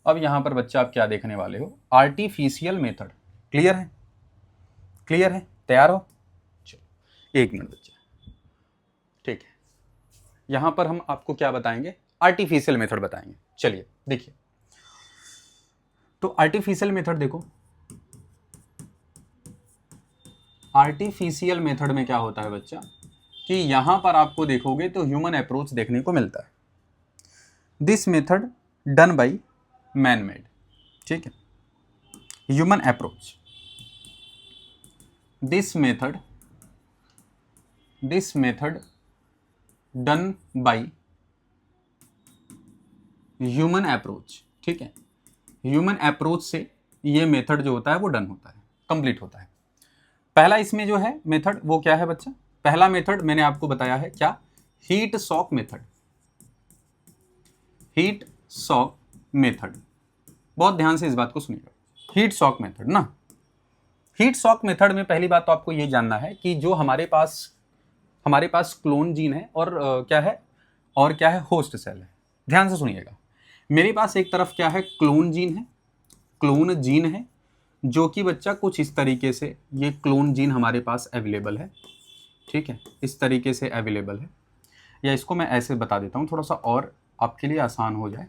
S1: अब यहां पर बच्चा आप क्या देखने वाले हो, आर्टिफिशियल मेथड। क्लियर है, क्लियर है, तैयार हो, चलो 1 मिनट बच्चा, ठीक है। यहां पर हम आपको क्या बताएंगे, आर्टिफिशियल मेथड बताएंगे। चलिए देखिए, तो आर्टिफिशियल मेथड देखो, आर्टिफिशियल मेथड में क्या होता है बच्चा कि यहां पर आपको देखोगे तो ह्यूमन अप्रोच देखने को मिलता है। This method done by man made, ठीक है, human approach. This method done by human approach, ठीक है। ह्यूमन अप्रोच से ये मेथड जो होता है वो डन होता है, कंप्लीट होता है। पहला इसमें जो है मेथड वो क्या है बच्चा, पहला मेथड मैंने आपको बताया है क्या, heat shock method, heat shock method. बहुत ध्यान से इस बात को सुनिएगा, हीट शॉक मेथड ना, हीट शॉक मेथड में पहली बात तो आपको ये जानना है कि जो हमारे पास क्लोन जीन है और क्या है, और क्या है, होस्ट सेल है। ध्यान से सुनिएगा, मेरे पास एक तरफ क्या है, क्लोन जीन है, जो कि बच्चा कुछ इस तरीके से, ये क्लोन जीन हमारे पास अवेलेबल है, ठीक है, इस तरीके से अवेलेबल है, या इसको मैं ऐसे बता देता हूँ थोड़ा सा और आपके लिए आसान हो जाए।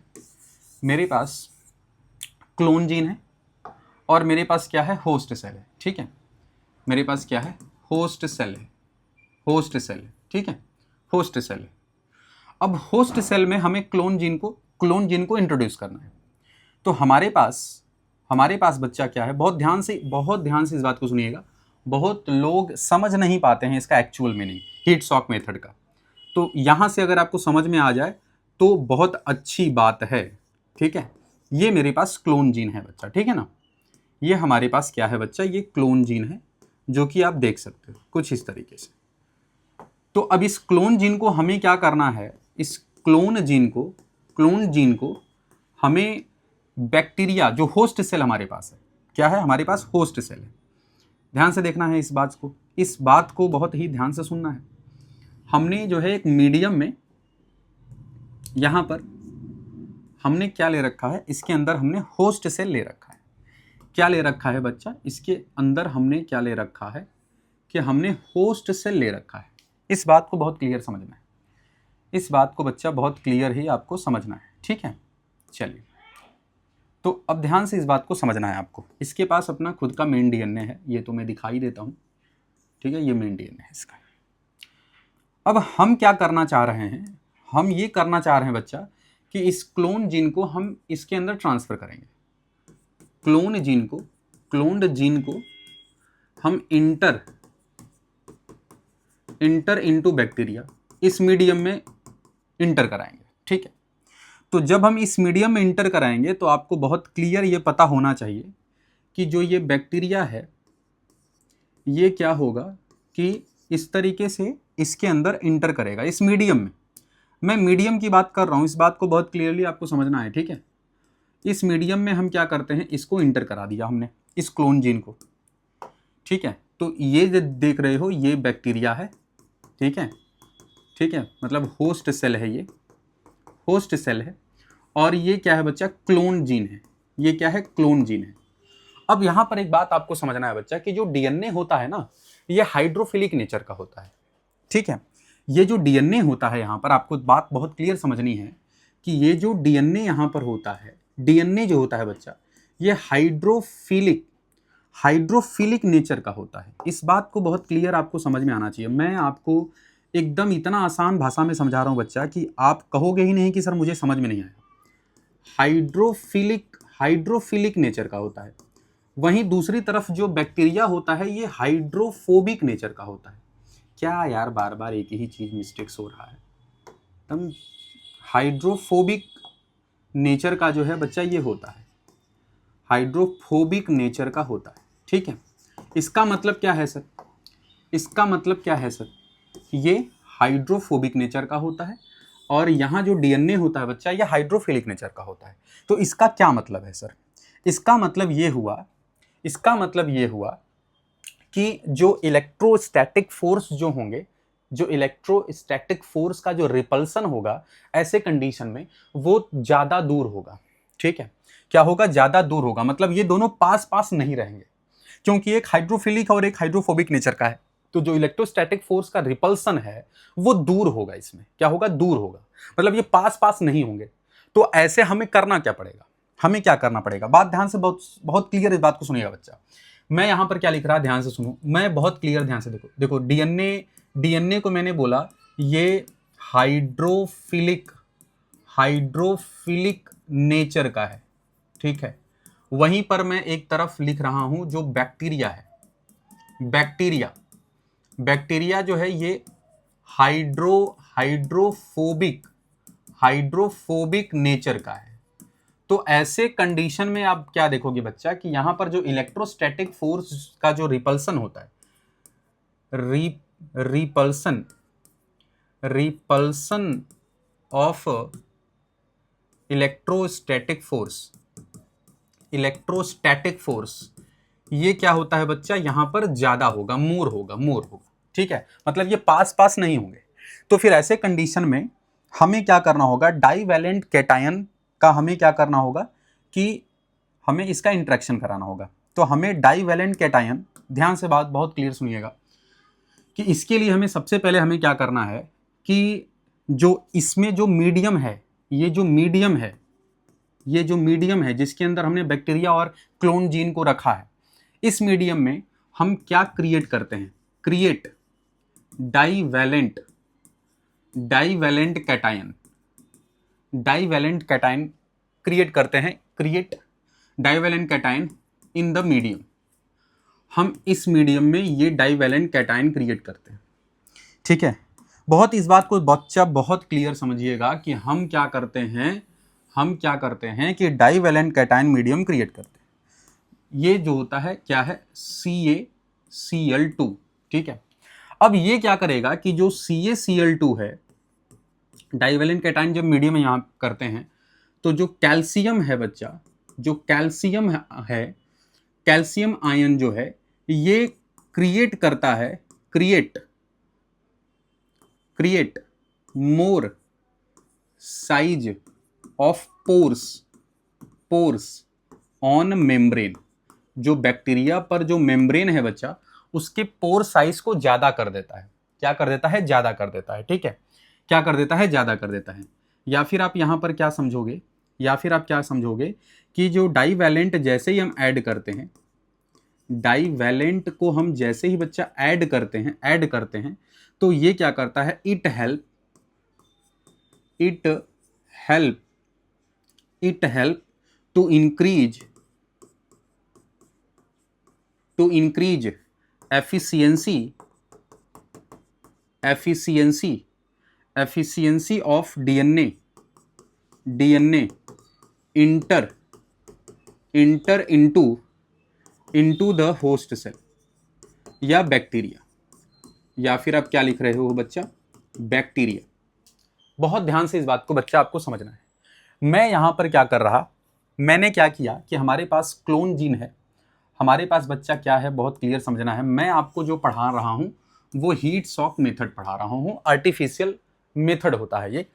S1: मेरे पास क्लोन जीन है और मेरे पास क्या है, होस्ट सेल है, ठीक है, मेरे पास क्या है, होस्ट सेल है, ठीक है, होस्ट सेल है। अब होस्ट सेल में हमें क्लोन जीन को इंट्रोड्यूस करना है। तो हमारे पास बच्चा क्या है, बहुत ध्यान से इस बात को सुनिएगा, बहुत लोग समझ नहीं पाते हैं इसका actual meaning heat shock method का। तो यहां से अगर आपको समझ में आ जाए तो बहुत अच्छी बात है, ठीक है। ये मेरे पास क्लोन जीन है बच्चा, ठीक है ना, ये हमारे पास क्या है बच्चा, ये क्लोन जीन है, जो कि आप देख सकते हो कुछ इस तरीके से। तो अब इस क्लोन जीन को हमें क्या करना है, इस क्लोन जीन को हमें बैक्टीरिया, जो होस्ट सेल हमारे पास है, क्या है, हमारे पास होस्ट सेल है, ध्यान से देखना है इस बात को बहुत ही ध्यान से सुनना है। हमने जो है एक मीडियम में यहाँ पर हमने क्या ले रखा है, इसके अंदर हमने होस्ट सेल ले रखा है। क्या ले रखा है बच्चा, इसके अंदर हमने क्या ले रखा है कि हमने होस्ट सेल ले रखा है। इस बात को बहुत क्लियर समझना है, इस बात को बच्चा बहुत क्लियर ही आपको समझना है, ठीक है। चलिए, तो अब ध्यान से इस बात को समझना है आपको। इसके पास अपना खुद का मेन डीएनए है, ये तो मैं दिखाई देता हूँ, ठीक है, ये मेन डीएनए है इसका। अब हम क्या करना चाह रहे हैं, हम ये करना चाह रहे हैं बच्चा कि इस क्लोन जीन को हम इसके अंदर ट्रांसफर करेंगे। क्लोन्ड जीन को हम इंटर इनटू बैक्टीरिया, इस मीडियम में इंटर कराएंगे, ठीक है। तो जब हम इस मीडियम में इंटर कराएंगे तो आपको बहुत क्लियर ये पता होना चाहिए कि जो ये बैक्टीरिया है ये क्या होगा कि इस तरीके से इसके अंदर इंटर करेगा इस मीडियम में। मैं मीडियम की बात कर रहा हूँ, इस बात को बहुत क्लियरली आपको समझना है, ठीक है। इस मीडियम में हम क्या करते हैं, इसको इंटर करा दिया हमने, इस क्लोन जीन को, ठीक है। तो ये जो देख रहे हो ये बैक्टीरिया है, ठीक है, ठीक है, मतलब होस्ट सेल है, ये होस्ट सेल है। और ये क्या है बच्चा, क्लोन जीन है, ये क्या है, क्लोन जीन है। अब यहाँ पर एक बात आपको समझना है बच्चा कि जो डीएनए होता है ना, ये हाइड्रोफिलिक नेचर का होता है, ठीक है। ये जो डीएनए होता है, यहाँ पर आपको बात बहुत क्लियर समझनी है कि ये जो डीएनए यहाँ पर होता है, डीएनए जो होता है बच्चा, ये हाइड्रोफिलिक नेचर का होता है। इस बात को बहुत क्लियर आपको समझ में आना चाहिए। मैं आपको एकदम इतना आसान भाषा में समझा रहा हूँ बच्चा कि आप कहोगे ही नहीं कि सर मुझे समझ में नहीं आया। हाइड्रोफिलिक नेचर का होता है। वहीं दूसरी तरफ जो बैक्टीरिया होता है ये हाइड्रोफोबिक नेचर का होता है। क्या यार बार बार एक ही चीज मिस्टेक्स हो रहा है। एकदम हाइड्रोफोबिक नेचर का जो है बच्चा ये होता है, हाइड्रोफोबिक नेचर का होता है, ठीक है। इसका मतलब क्या है सर, इसका मतलब क्या है सर, ये हाइड्रोफोबिक नेचर का होता है और यहाँ जो डीएनए होता है बच्चा ये हाइड्रोफिलिक नेचर का होता है। तो इसका क्या मतलब है सर, इसका मतलब ये हुआ कि जो इलेक्ट्रोस्टैटिक फोर्स जो होंगे, जो इलेक्ट्रोस्टैटिक फोर्स का जो रिपल्सन होगा ऐसे कंडीशन में वो ज़्यादा दूर होगा, ठीक है। क्या होगा, ज़्यादा दूर होगा, मतलब ये दोनों पास पास नहीं रहेंगे क्योंकि एक हाइड्रोफिलिक और एक हाइड्रोफोबिक नेचर का है। तो जो इलेक्ट्रोस्टैटिक फोर्स का रिपल्सन है वो दूर होगा, इसमें क्या होगा, दूर होगा, मतलब ये पास पास नहीं होंगे। तो ऐसे हमें करना क्या पड़ेगा, हमें क्या करना पड़ेगा, बात ध्यान से बहुत क्लियर इस बात को सुनिएगा बच्चा। मैं यहां पर क्या लिख रहा है ध्यान से सुनो, मैं बहुत क्लियर ध्यान से देखो डीएनए को मैंने बोला ये हाइड्रोफिलिक नेचर का है, ठीक है। वहीं पर मैं एक तरफ लिख रहा हूं जो बैक्टीरिया है, बैक्टीरिया जो है ये हाइड्रोफोबिक नेचर का है। तो ऐसे कंडीशन में आप क्या देखोगे बच्चा कि यहां पर जो इलेक्ट्रोस्टैटिक फोर्स का जो रिपल्सन होता है, रिपल्सन ऑफ इलेक्ट्रोस्टैटिक फोर्स ये क्या होता है बच्चा, यहां पर ज्यादा होगा, मोर होगा, ठीक है, मतलब ये पास पास नहीं होंगे। तो फिर ऐसे कंडीशन में हमें क्या करना होगा, डाइवैलेंट कैटायन का हमें क्या करना होगा कि हमें इसका इंटरेक्शन कराना होगा। तो हमें डाइवैलेंट कैटायन, ध्यान से बात बहुत क्लियर सुनिएगा कि इसके लिए हमें सबसे पहले हमें क्या करना है कि जो इसमें जो मीडियम है, ये जो मीडियम है जिसके अंदर हमने बैक्टीरिया और क्लोन जीन को रखा है, इस मीडियम में हम क्या क्रिएट करते हैं, क्रिएट डाइवैलेंट कैटायन क्रिएट करते हैं, create divalent cation in the medium. हम इस मीडियम में ये डाइवैलेंट कैटायन क्रिएट करते हैं, ठीक है। बहुत इस बात को बच्चा बहुत क्लियर समझिएगा कि हम क्या करते हैं कि डाइवैलेंट कैटायन मीडियम क्रिएट करते हैं। ये जो होता है क्या है, CaCl2, ठीक है। अब ये क्या करेगा कि जो CaCl2 है, डाइवैलेंट कैटायन जब मीडियम में यहां करते हैं तो जो कैल्शियम है बच्चा, जो कैल्शियम है, कैल्शियम आयन जो है ये क्रिएट करता है, create more size of pores on membrane, जो बैक्टीरिया पर जो मेम्ब्रेन है बच्चा, उसके पोर साइज को ज्यादा कर देता है। क्या कर देता है? ज्यादा कर देता है। ठीक है, क्या कर देता है? ज्यादा कर देता है। या फिर आप यहां पर क्या समझोगे, कि जो डाईवैलेंट जैसे ही हम ऐड करते हैं, डाईवैलेंट को हम जैसे ही बच्चा ऐड करते हैं तो ये क्या करता है? It help to increase efficiency of DNA enter into the host cell या बैक्टीरिया, या फिर आप क्या लिख रहे हो बच्चा? बैक्टीरिया। बहुत ध्यान से इस बात को बच्चा आपको समझना है। मैं यहां पर क्या कर रहा, मैंने क्या किया कि हमारे पास क्लोन जीन है, हमारे पास बच्चा क्या है, बहुत क्लियर समझना है। मैं आपको जो पढ़ा रहा हूं वो हीट शॉक मेथड पढ़ा रहा हूं, आर्टिफिशियल मेथड होता है ये।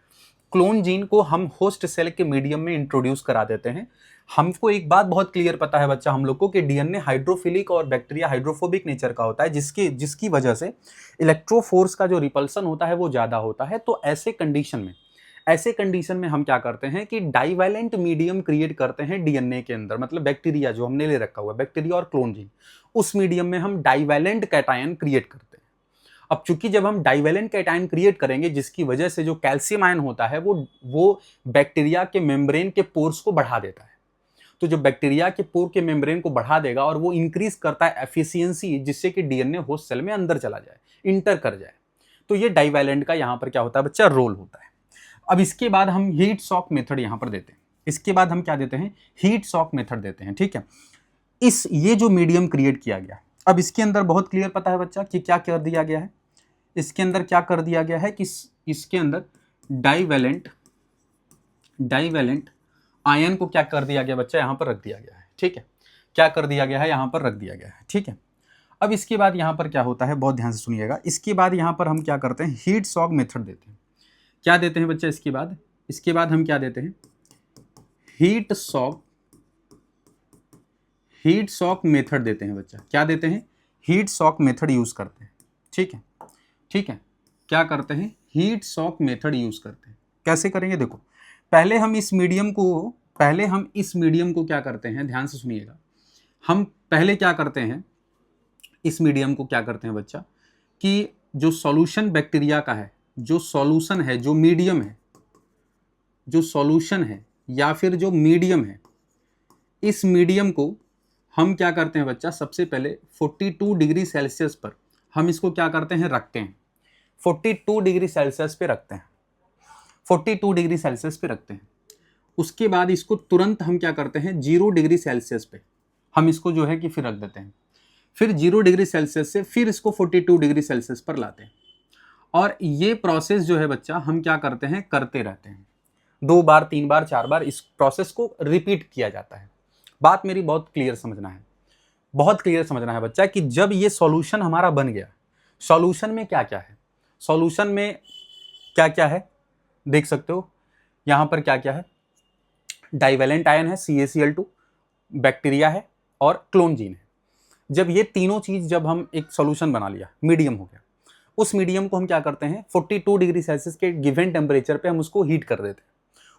S1: क्लोन जीन को हम होस्ट सेल के मीडियम में इंट्रोड्यूस करा देते हैं। हमको एक बात बहुत क्लियर पता है बच्चा हम लोग को कि डीएनए हाइड्रोफिलिक और बैक्टीरिया हाइड्रोफोबिक नेचर का होता है, जिसकी वजह से इलेक्ट्रोफोर्स का जो रिपल्सन होता है वो ज्यादा होता है। तो ऐसे कंडीशन में हम क्या करते हैं कि डाईवैलेंट मीडियम क्रिएट करते हैं डीएनए के अंदर, मतलब बैक्टीरिया जो हमने ले रखा हुआ है, बैक्टीरिया और क्लोन जीन, उस मीडियम में हम डाईवैलेंट कैटायन क्रिएट करते हैं। अब चूंकि जब हम डाईवैलेंट कैटायन क्रिएट करेंगे, जिसकी वजह से जो कैल्शियम आयन होता है वो बैक्टीरिया के मेम्ब्रेन के पोर्स को बढ़ा देता है। तो जो बैक्टीरिया के पोर के मेम्ब्रेन को बढ़ा देगा और वो इंक्रीज करता है एफिशिएंसी, जिससे कि डीएनए होस्ट सेल में अंदर चला जाए, इंटर कर जाए। तो ये डाईवैलेंट का यहां पर क्या होता है बच्चा? रोल होता है। अब इसके बाद हम हीट शॉक मेथड यहां पर देते हैं। इसके बाद हम क्या देते हैं? हीट शॉक मेथड देते हैं। ठीक है, ये जो मीडियम क्रिएट किया गया, अब इसके अंदर बहुत क्लियर पता है बच्चा कि क्या कर दिया गया है। इसके अंदर क्या कर दिया गया है कि इसके अंदर डाईवैलेंट आयन को क्या कर दिया गया बच्चा? यहां पर रख दिया गया है। ठीक है, क्या कर दिया गया है? यहां पर रख दिया गया है। ठीक है, अब इसके बाद यहां पर क्या होता है, बहुत ध्यान से सुनिएगा। इसके बाद यहां पर हम क्या करते हैं? हीट शॉक मेथड देते हैं। क्या देते हैं बच्चा? इसके बाद हम क्या देते हैं? हीट शॉक मेथड देते हैं बच्चा। क्या देते हैं? हीट शॉक मेथड यूज करते हैं। ठीक है, क्या करते हैं? हीट शॉक मेथड यूज करते हैं। कैसे करेंगे? देखो, पहले हम इस मीडियम को क्या करते हैं, ध्यान से सुनिएगा। हम पहले क्या करते हैं, इस मीडियम को क्या करते हैं बच्चा, कि जो सॉल्यूशन बैक्टीरिया का है, जो सॉल्यूशन है, जो मीडियम है, जो सॉल्यूशन है या फिर जो मीडियम है, इस मीडियम को हम क्या करते हैं बच्चा? सबसे पहले 42 डिग्री सेल्सियस पर हम इसको क्या करते हैं? रखते हैं। 42 डिग्री सेल्सियस पे रखते हैं। 42 डिग्री सेल्सियस पे रखते हैं। उसके बाद इसको तुरंत हम क्या करते हैं? 0 डिग्री सेल्सियस पे हम इसको जो है कि फिर रख देते हैं। फिर 0 डिग्री सेल्सियस से फिर इसको 42 डिग्री सेल्सियस पर लाते हैं। और ये प्रोसेस जो है बच्चा हम क्या करते हैं? करते रहते हैं। 2 बार 3 बार 4 बार इस प्रोसेस को रिपीट किया जाता है। बात मेरी बहुत क्लियर समझना है बच्चा कि जब ये सॉल्यूशन हमारा बन गया, सॉल्यूशन में क्या क्या है, सॉल्यूशन में क्या क्या है देख सकते हो। यहां पर क्या क्या है? डाईवैलेंट आयन है CaCl2, बैक्टीरिया है और क्लोन जीन है। जब ये तीनों चीज जब हम एक सॉल्यूशन बना लिया, मीडियम हो गया, उस मीडियम को हम क्या करते हैं? 42 डिग्री सेल्सियस के गिवन टेम्परेचर पे हम उसको हीट कर देते हैं।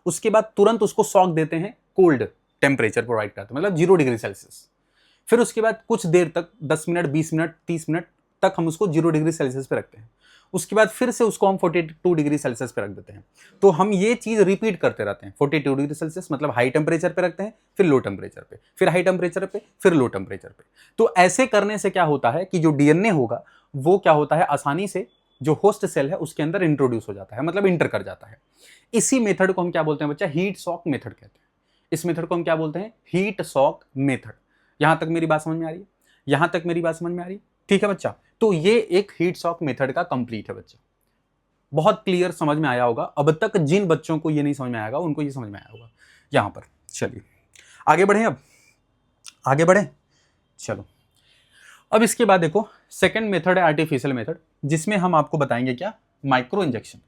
S1: उसके बाद तुरंत उसको शॉक देते हैं, कोल्ड टेम्परेचर प्रोवाइड करते हैं, मतलब 0 डिग्री सेल्सियस। फिर उसके बाद कुछ देर तक 10 मिनट 20 मिनट 30 मिनट तक हम उसको 0 डिग्री सेल्सियस पे रखते हैं। उसके बाद फिर से उसको हम 42 डिग्री सेल्सियस पे रख देते हैं। तो हम ये चीज रिपीट करते रहते हैं। 42 डिग्री सेल्सियस मतलब हाई टेम्परेचर पे रखते हैं, फिर लो टेम्परेचर पे, फिर हाई टेम्परेचर पे, फिर लो टेम्परेचर पे। तो ऐसे करने से क्या होता है कि जो डीएनए होगा वो क्या होता है, आसानी से जो होस्ट सेल है उसके अंदर इंट्रोड्यूस हो जाता है, मतलब इंटर कर जाता है। इसी मेथड को हम क्या बोलते हैं बच्चा? हीट शॉक मेथड कहते हैं। इस मेथड को हम क्या बोलते हैं? Heat shock method. यहां तक मेरी बात समझ में आ रही है? यहां तक मेरी बात समझ में आ रही है? ठीक है बच्चा, तो ये एक हीट शॉक मेथड का कंप्लीट है बच्चा। बहुत क्लियर समझ में आया होगा। अब तक जिन बच्चों को ये नहीं समझ में आएगा उनको ये समझ में आया होगा यहां पर। चलिए आगे बढ़े, अब आगे बढ़े, चलो। अब इसके बाद देखो, सेकंड मेथड है आर्टिफिशियल मेथड, जिसमें हम आपको बताएंगे क्या? Micro injection.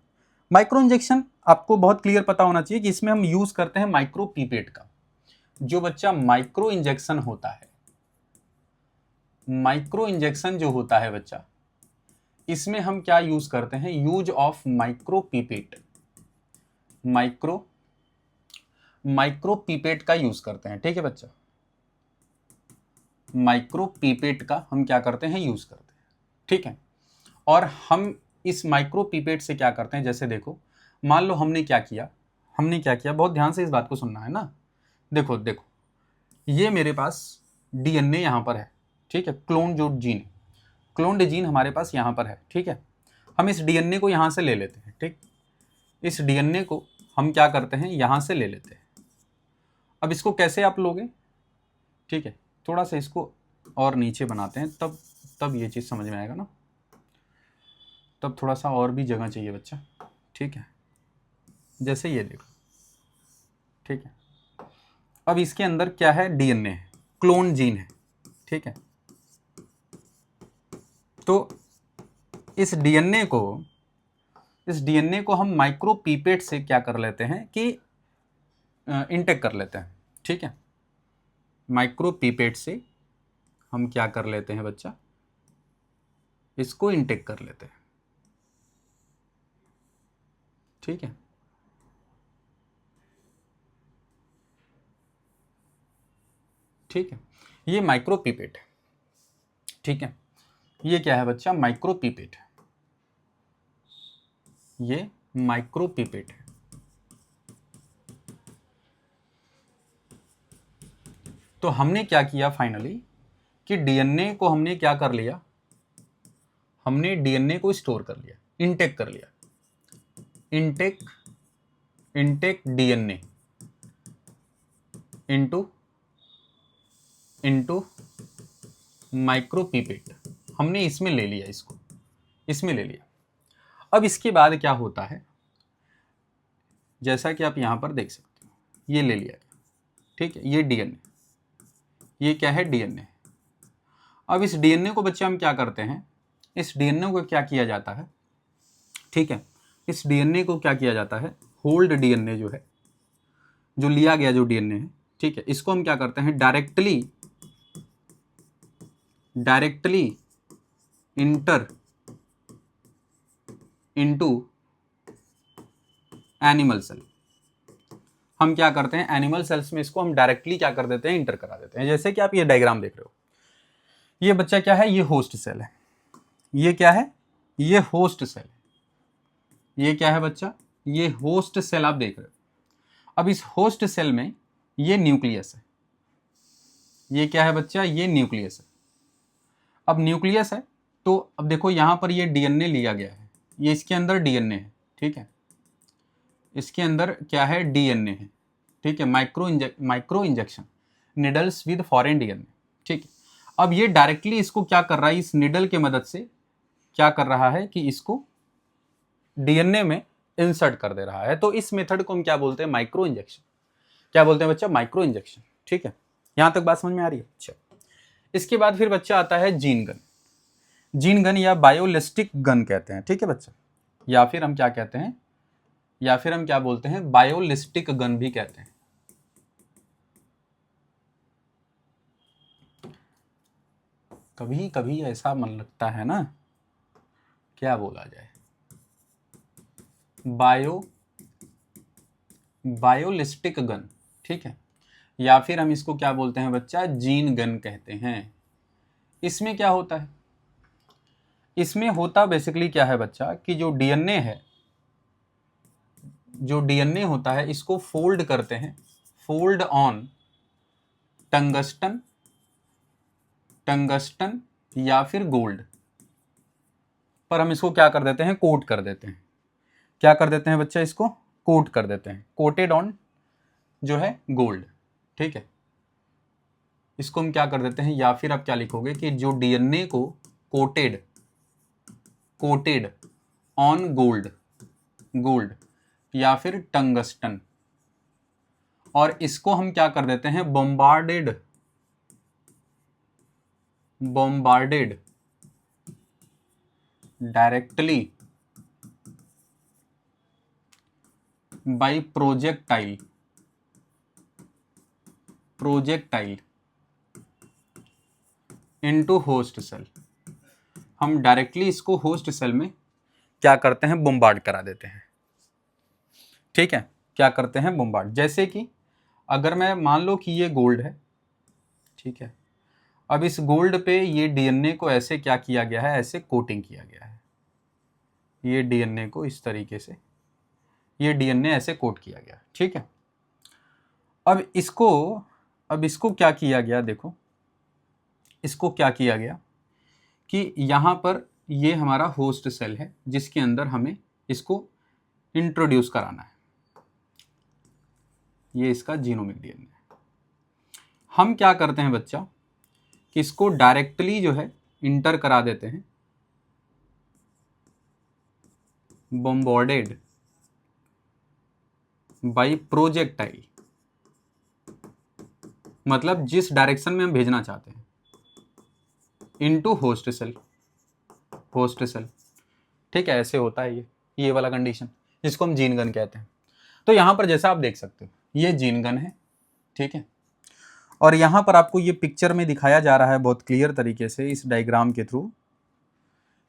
S1: माइक्रो इंजेक्शन आपको बहुत क्लियर पता होना चाहिए कि इसमें हम यूज करते हैं माइक्रो पीपेट का। जो बच्चा माइक्रो इंजेक्शन होता है, माइक्रो इंजेक्शन जो होता है बच्चा, इसमें हम क्या यूज करते हैं, use of micro pipette, micro pipette का यूज करते हैं। ठीक है बच्चा, माइक्रो पीपेट का हम क्या करते हैं, यूज करते हैं। ठीक है, और हम इस माइक्रो पीपेट से क्या करते हैं, जैसे देखो मान लो हमने क्या किया, बहुत ध्यान से इस बात को सुनना है ना। देखो देखो, ये मेरे पास डीएनए यहां पर है। ठीक है, क्लोन्ड जीन हमारे पास यहां पर है। ठीक है, हम इस डीएनए को यहां से ले लेते हैं। ठीक, इस डीएनए को हम क्या करते हैं, यहां से ले लेते हैं। अब इसको कैसे आप लोगे, ठीक है, थोड़ा सा इसको और नीचे बनाते हैं, तब ये चीज समझ में आएगा ना। तब थोड़ा सा और भी जगह चाहिए बच्चा। ठीक है, जैसे ये देखो। ठीक है, अब इसके अंदर क्या है, डीएनए है, क्लोन जीन है। ठीक है, तो इस डीएनए को हम माइक्रो पीपेट से क्या कर लेते हैं कि इंटेक कर लेते हैं। ठीक है, माइक्रो पीपेट से हम क्या कर लेते हैं बच्चा, इसको इंटेक कर लेते हैं। ठीक है, ठीक है, ये माइक्रो पीपेट है। ठीक है, ये क्या है बच्चा, माइक्रो पीपेट है, ये माइक्रो पीपेट है। तो हमने क्या किया फाइनली कि डीएनए को हमने क्या कर लिया, हमने डीएनए को स्टोर कर लिया, इंटेक कर लिया, intake DNA into micro pipette, हमने इसमें ले लिया, इसमें ले लिया। अब इसके बाद क्या होता है, जैसा कि आप यहां पर देख सकते हो, ये ले लिया। ठीक है, ये डीएनए, ये क्या है, डीएनए। अब इस डीएनए को बच्चे हम क्या करते हैं, इस डीएनए को क्या किया जाता है, ठीक है, इस डीएनए को क्या किया जाता है, होल्ड डीएनए जो है, जो लिया गया जो डीएनए है, ठीक है, इसको हम क्या करते हैं, directly enter into animal cell. हम क्या करते हैं, एनिमल सेल्स में इसको हम डायरेक्टली क्या कर देते हैं, इंटर करा देते हैं। जैसे कि आप ये डायग्राम देख रहे हो, ये बच्चा क्या है, ये होस्ट सेल है, ये क्या है, ये होस्ट सेल है, ये क्या है बच्चा, ये होस्ट सेल आप देख रहे हो। अब इस होस्ट सेल में ये न्यूक्लियस है, ये क्या है बच्चा, ये न्यूक्लियस है। अब न्यूक्लियस है, तो अब देखो यहां पर ये डीएनए लिया गया है, ये इसके अंदर डीएनए है। ठीक है, इसके अंदर क्या है, डीएनए है। ठीक है, micro injection needles with foreign DNA. ठीक है, अब ये डायरेक्टली इसको क्या कर रहा है, इस निडल के मदद से क्या कर रहा है कि इसको डीएनए में इंसर्ट कर दे रहा है। तो इस मेथड को हम क्या बोलते हैं, माइक्रो इंजेक्शन। क्या बोलते हैं बच्चा, माइक्रो इंजेक्शन। ठीक है, यहां तक बात समझ में आ रही है। अच्छा, इसके बाद फिर बच्चा आता है जीन गन। जीन गन या बायोलिस्टिक गन कहते हैं। ठीक है बच्चा, या फिर हम क्या कहते हैं, या फिर हम क्या बोलते हैं, बायोलिस्टिक गन भी कहते हैं। कभी कभी ऐसा मन लगता है ना, क्या बोला जाए, बायोलिस्टिक गन। ठीक है, या फिर हम इसको क्या बोलते हैं बच्चा, जीन गन कहते हैं। इसमें क्या होता है, इसमें होता बेसिकली क्या है बच्चा कि जो डीएनए है, जो डीएनए होता है, इसको फोल्ड करते हैं, फोल्ड ऑन टंगस्टन या फिर गोल्ड पर हम इसको क्या कर देते हैं, कोट कर देते हैं। क्या कर देते हैं बच्चा, इसको कोट कर देते हैं, कोटेड ऑन जो है गोल्ड। ठीक है, इसको हम क्या कर देते हैं, या फिर आप क्या लिखोगे कि जो डीएनए को कोटेड ऑन गोल्ड या फिर टंगस्टन, और इसको हम क्या कर देते हैं, bombarded directly by projectile into host cell. हम डायरेक्टली इसको होस्ट सेल में क्या करते हैं, बम्बार्ड करा देते हैं। ठीक है, क्या करते हैं, बम्बार्ड। जैसे कि अगर मैं मान लो कि ये गोल्ड है, ठीक है, अब इस गोल्ड पे ये डीएनए को ऐसे क्या किया गया है, ऐसे कोटिंग किया गया है। ये डीएनए को इस तरीके से, ये डीएनए ऐसे कोट किया गया, ठीक है। अब इसको क्या किया गया, देखो इसको क्या किया गया कि यहाँ पर ये हमारा होस्ट सेल है जिसके अंदर हमें इसको इंट्रोड्यूस कराना है। ये इसका जीनोमिक डीएनए है। हम क्या करते हैं बच्चा कि इसको डायरेक्टली जो है इंटर करा देते हैं, बॉम्बार्डेड बाय प्रोजेक्टाइल, मतलब जिस डायरेक्शन में हम भेजना चाहते हैं, इनटू होस्ट सेल। ठीक है, ऐसे होता है ये वाला कंडीशन जिसको हम जीन गन कहते हैं। तो यहां पर जैसा आप देख सकते हो ये जीन गन है, ठीक है, और यहां पर आपको ये पिक्चर में दिखाया जा रहा है बहुत क्लियर तरीके से इस डायग्राम के थ्रू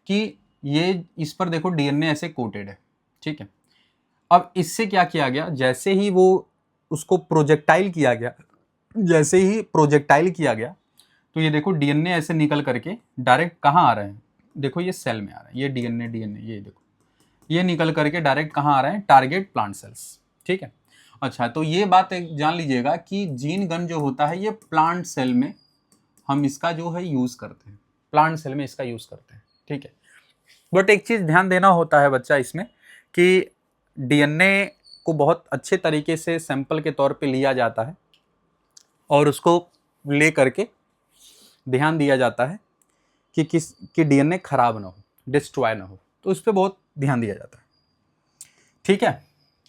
S1: कि ये इस पर देखो डीएनए ऐसे कोटेड है, ठीक है। अब इससे क्या किया गया, जैसे ही वो उसको प्रोजेक्टाइल किया गया, तो ये देखो डीएनए ऐसे निकल करके डायरेक्ट कहाँ आ रहे हैं, देखो ये सेल में आ रहा है, ये डीएनए ये देखो ये निकल करके डायरेक्ट कहाँ आ रहा है, टारगेट प्लांट सेल्स, ठीक है। अच्छा, तो ये बात एक जान लीजिएगा कि जीन गन जो होता है ये प्लांट सेल में हम इसका जो है यूज करते हैं, प्लांट सेल में इसका यूज करते हैं, ठीक है। बट एक चीज ध्यान देना होता है बच्चा इसमें कि डीएनए को बहुत अच्छे तरीके से सैंपल के तौर पे लिया जाता है और उसको ले करके ध्यान दिया जाता है कि डीएनए खराब ना हो, डिस्ट्रॉय ना हो, तो इस पर बहुत ध्यान दिया जाता है, ठीक है।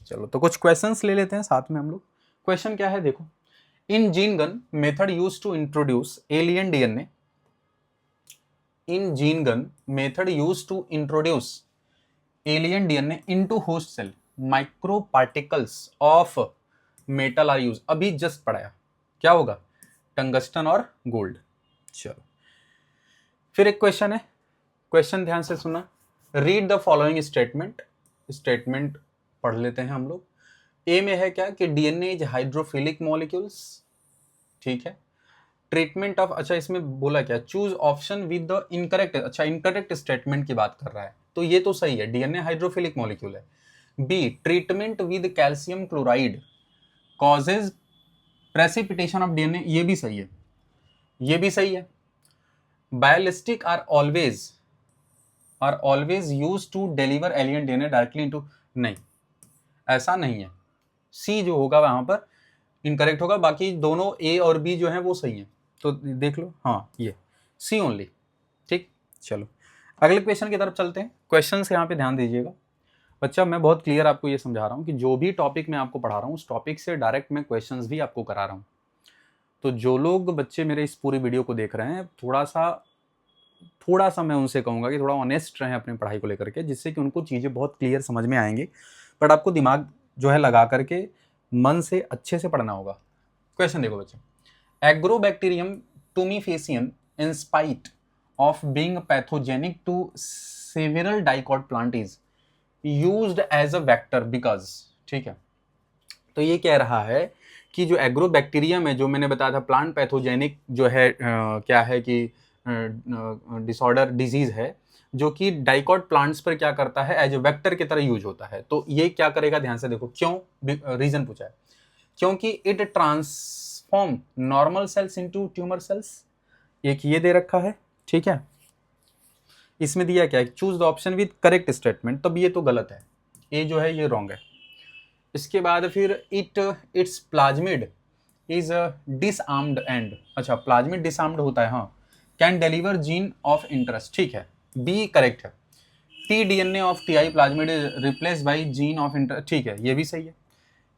S1: चलो तो कुछ क्वेश्चंस ले लेते हैं साथ में हम लोग। क्वेश्चन क्या है देखो, in gene gun method use to introduce alien DNA, in gene gun method use to introduce alien DNA into host cell, micro particles of metal are use. अभी जस्ट पढ़ाया, क्या होगा, टंगस्टन और गोल्ड। चलो फिर एक क्वेश्चन है, question ध्यान से सुना, रीड द फॉलोइंग स्टेटमेंट पढ़ लेते हैं हम लोग। ए में है क्या कि डीएनए इज हाइड्रोफिलिक मॉलिक्यूल्स, ठीक है। ट्रीटमेंट ऑफ, अच्छा इसमें बोला क्या, choose option with the incorrect, अच्छा इनकरेक्ट स्टेटमेंट की बात कर रहा है, तो ये तो सही है, डीएनए हाइड्रोफिलिक मॉलिक्यूल है। B, treatment with calcium chloride causes precipitation of DNA, ये भी सही है, ये भी सही है। Biolistic are always use to deliver alien DNA directly into, नहीं ऐसा नहीं है, सी जो होगा वहां पर इनकरेक्ट होगा, बाकी दोनों ए और बी जो है वो सही है, तो देख लो, हाँ ये सी ओनली, ठीक। चलो अगले क्वेश्चन की तरफ चलते हैं। क्वेश्चन से यहाँ पे ध्यान दीजिएगा बच्चा, मैं बहुत क्लियर आपको ये समझा रहा हूँ कि जो भी टॉपिक मैं आपको पढ़ा रहा हूँ उस टॉपिक से डायरेक्ट मैं क्वेश्चंस भी आपको करा रहा हूँ। तो जो लोग बच्चे मेरे इस पूरी वीडियो को देख रहे हैं, थोड़ा सा मैं उनसे कहूँगा कि थोड़ा ऑनेस्ट रहें अपनी पढ़ाई को लेकर के, जिससे कि उनको चीज़ें बहुत क्लियर समझ में आएंगी। बट आपको दिमाग जो है लगा करके मन से अच्छे से पढ़ना होगा। क्वेश्चन देखो बच्चे, agrobacterium tumefaciens in spite of being pathogenic to several dicot plant is used as a vector because, ठीक है। तो ये कह रहा है कि जो एग्रोबैक्टीरियम है, जो मैंने बताया था प्लांट पैथोजेनिक जो है क्या है कि डिसऑर्डर डिजीज है, जो कि डाइकॉट प्लांट्स पर क्या करता है, एज ए वेक्टर की तरह यूज होता है। तो ये क्या करेगा, ध्यान से देखो, क्यों, रीजन पूछा है, क्योंकि it transform normal sales into tumour cells, एक ये दे रखा है, ठीक है। इसमें दिया क्या है, choose the option with correct statement, तब ये तो गलत है, ये जो है ये रॉन्ग है। इसके बाद फिर it's plasmid is disarmed and, अच्छा प्लाज्मिड डिसआर्म्ड होता है, हाँ, can deliver gene of interest, ठीक है, बी करेक्ट है। T DNA of TI plasmid is replace by gene of interest, ठीक है, ये भी सही है।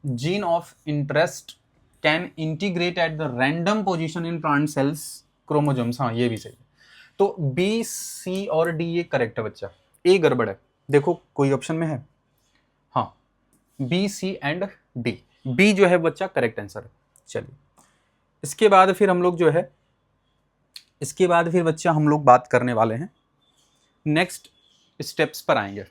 S1: Gene of interest can integrate at the random position in plant cells chromosomes, हाँ ये भी सही है। तो बी, सी और डी ये करेक्ट है बच्चा, ए गड़बड़ है, देखो कोई ऑप्शन में है, हाँ B, C and D. B जो है बच्चा करेक्ट आंसर। चलिए इसके बाद फिर हम लोग जो है, इसके बाद फिर बच्चा हम लोग बात करने वाले हैं नेक्स्ट स्टेप्स पर आएंगे।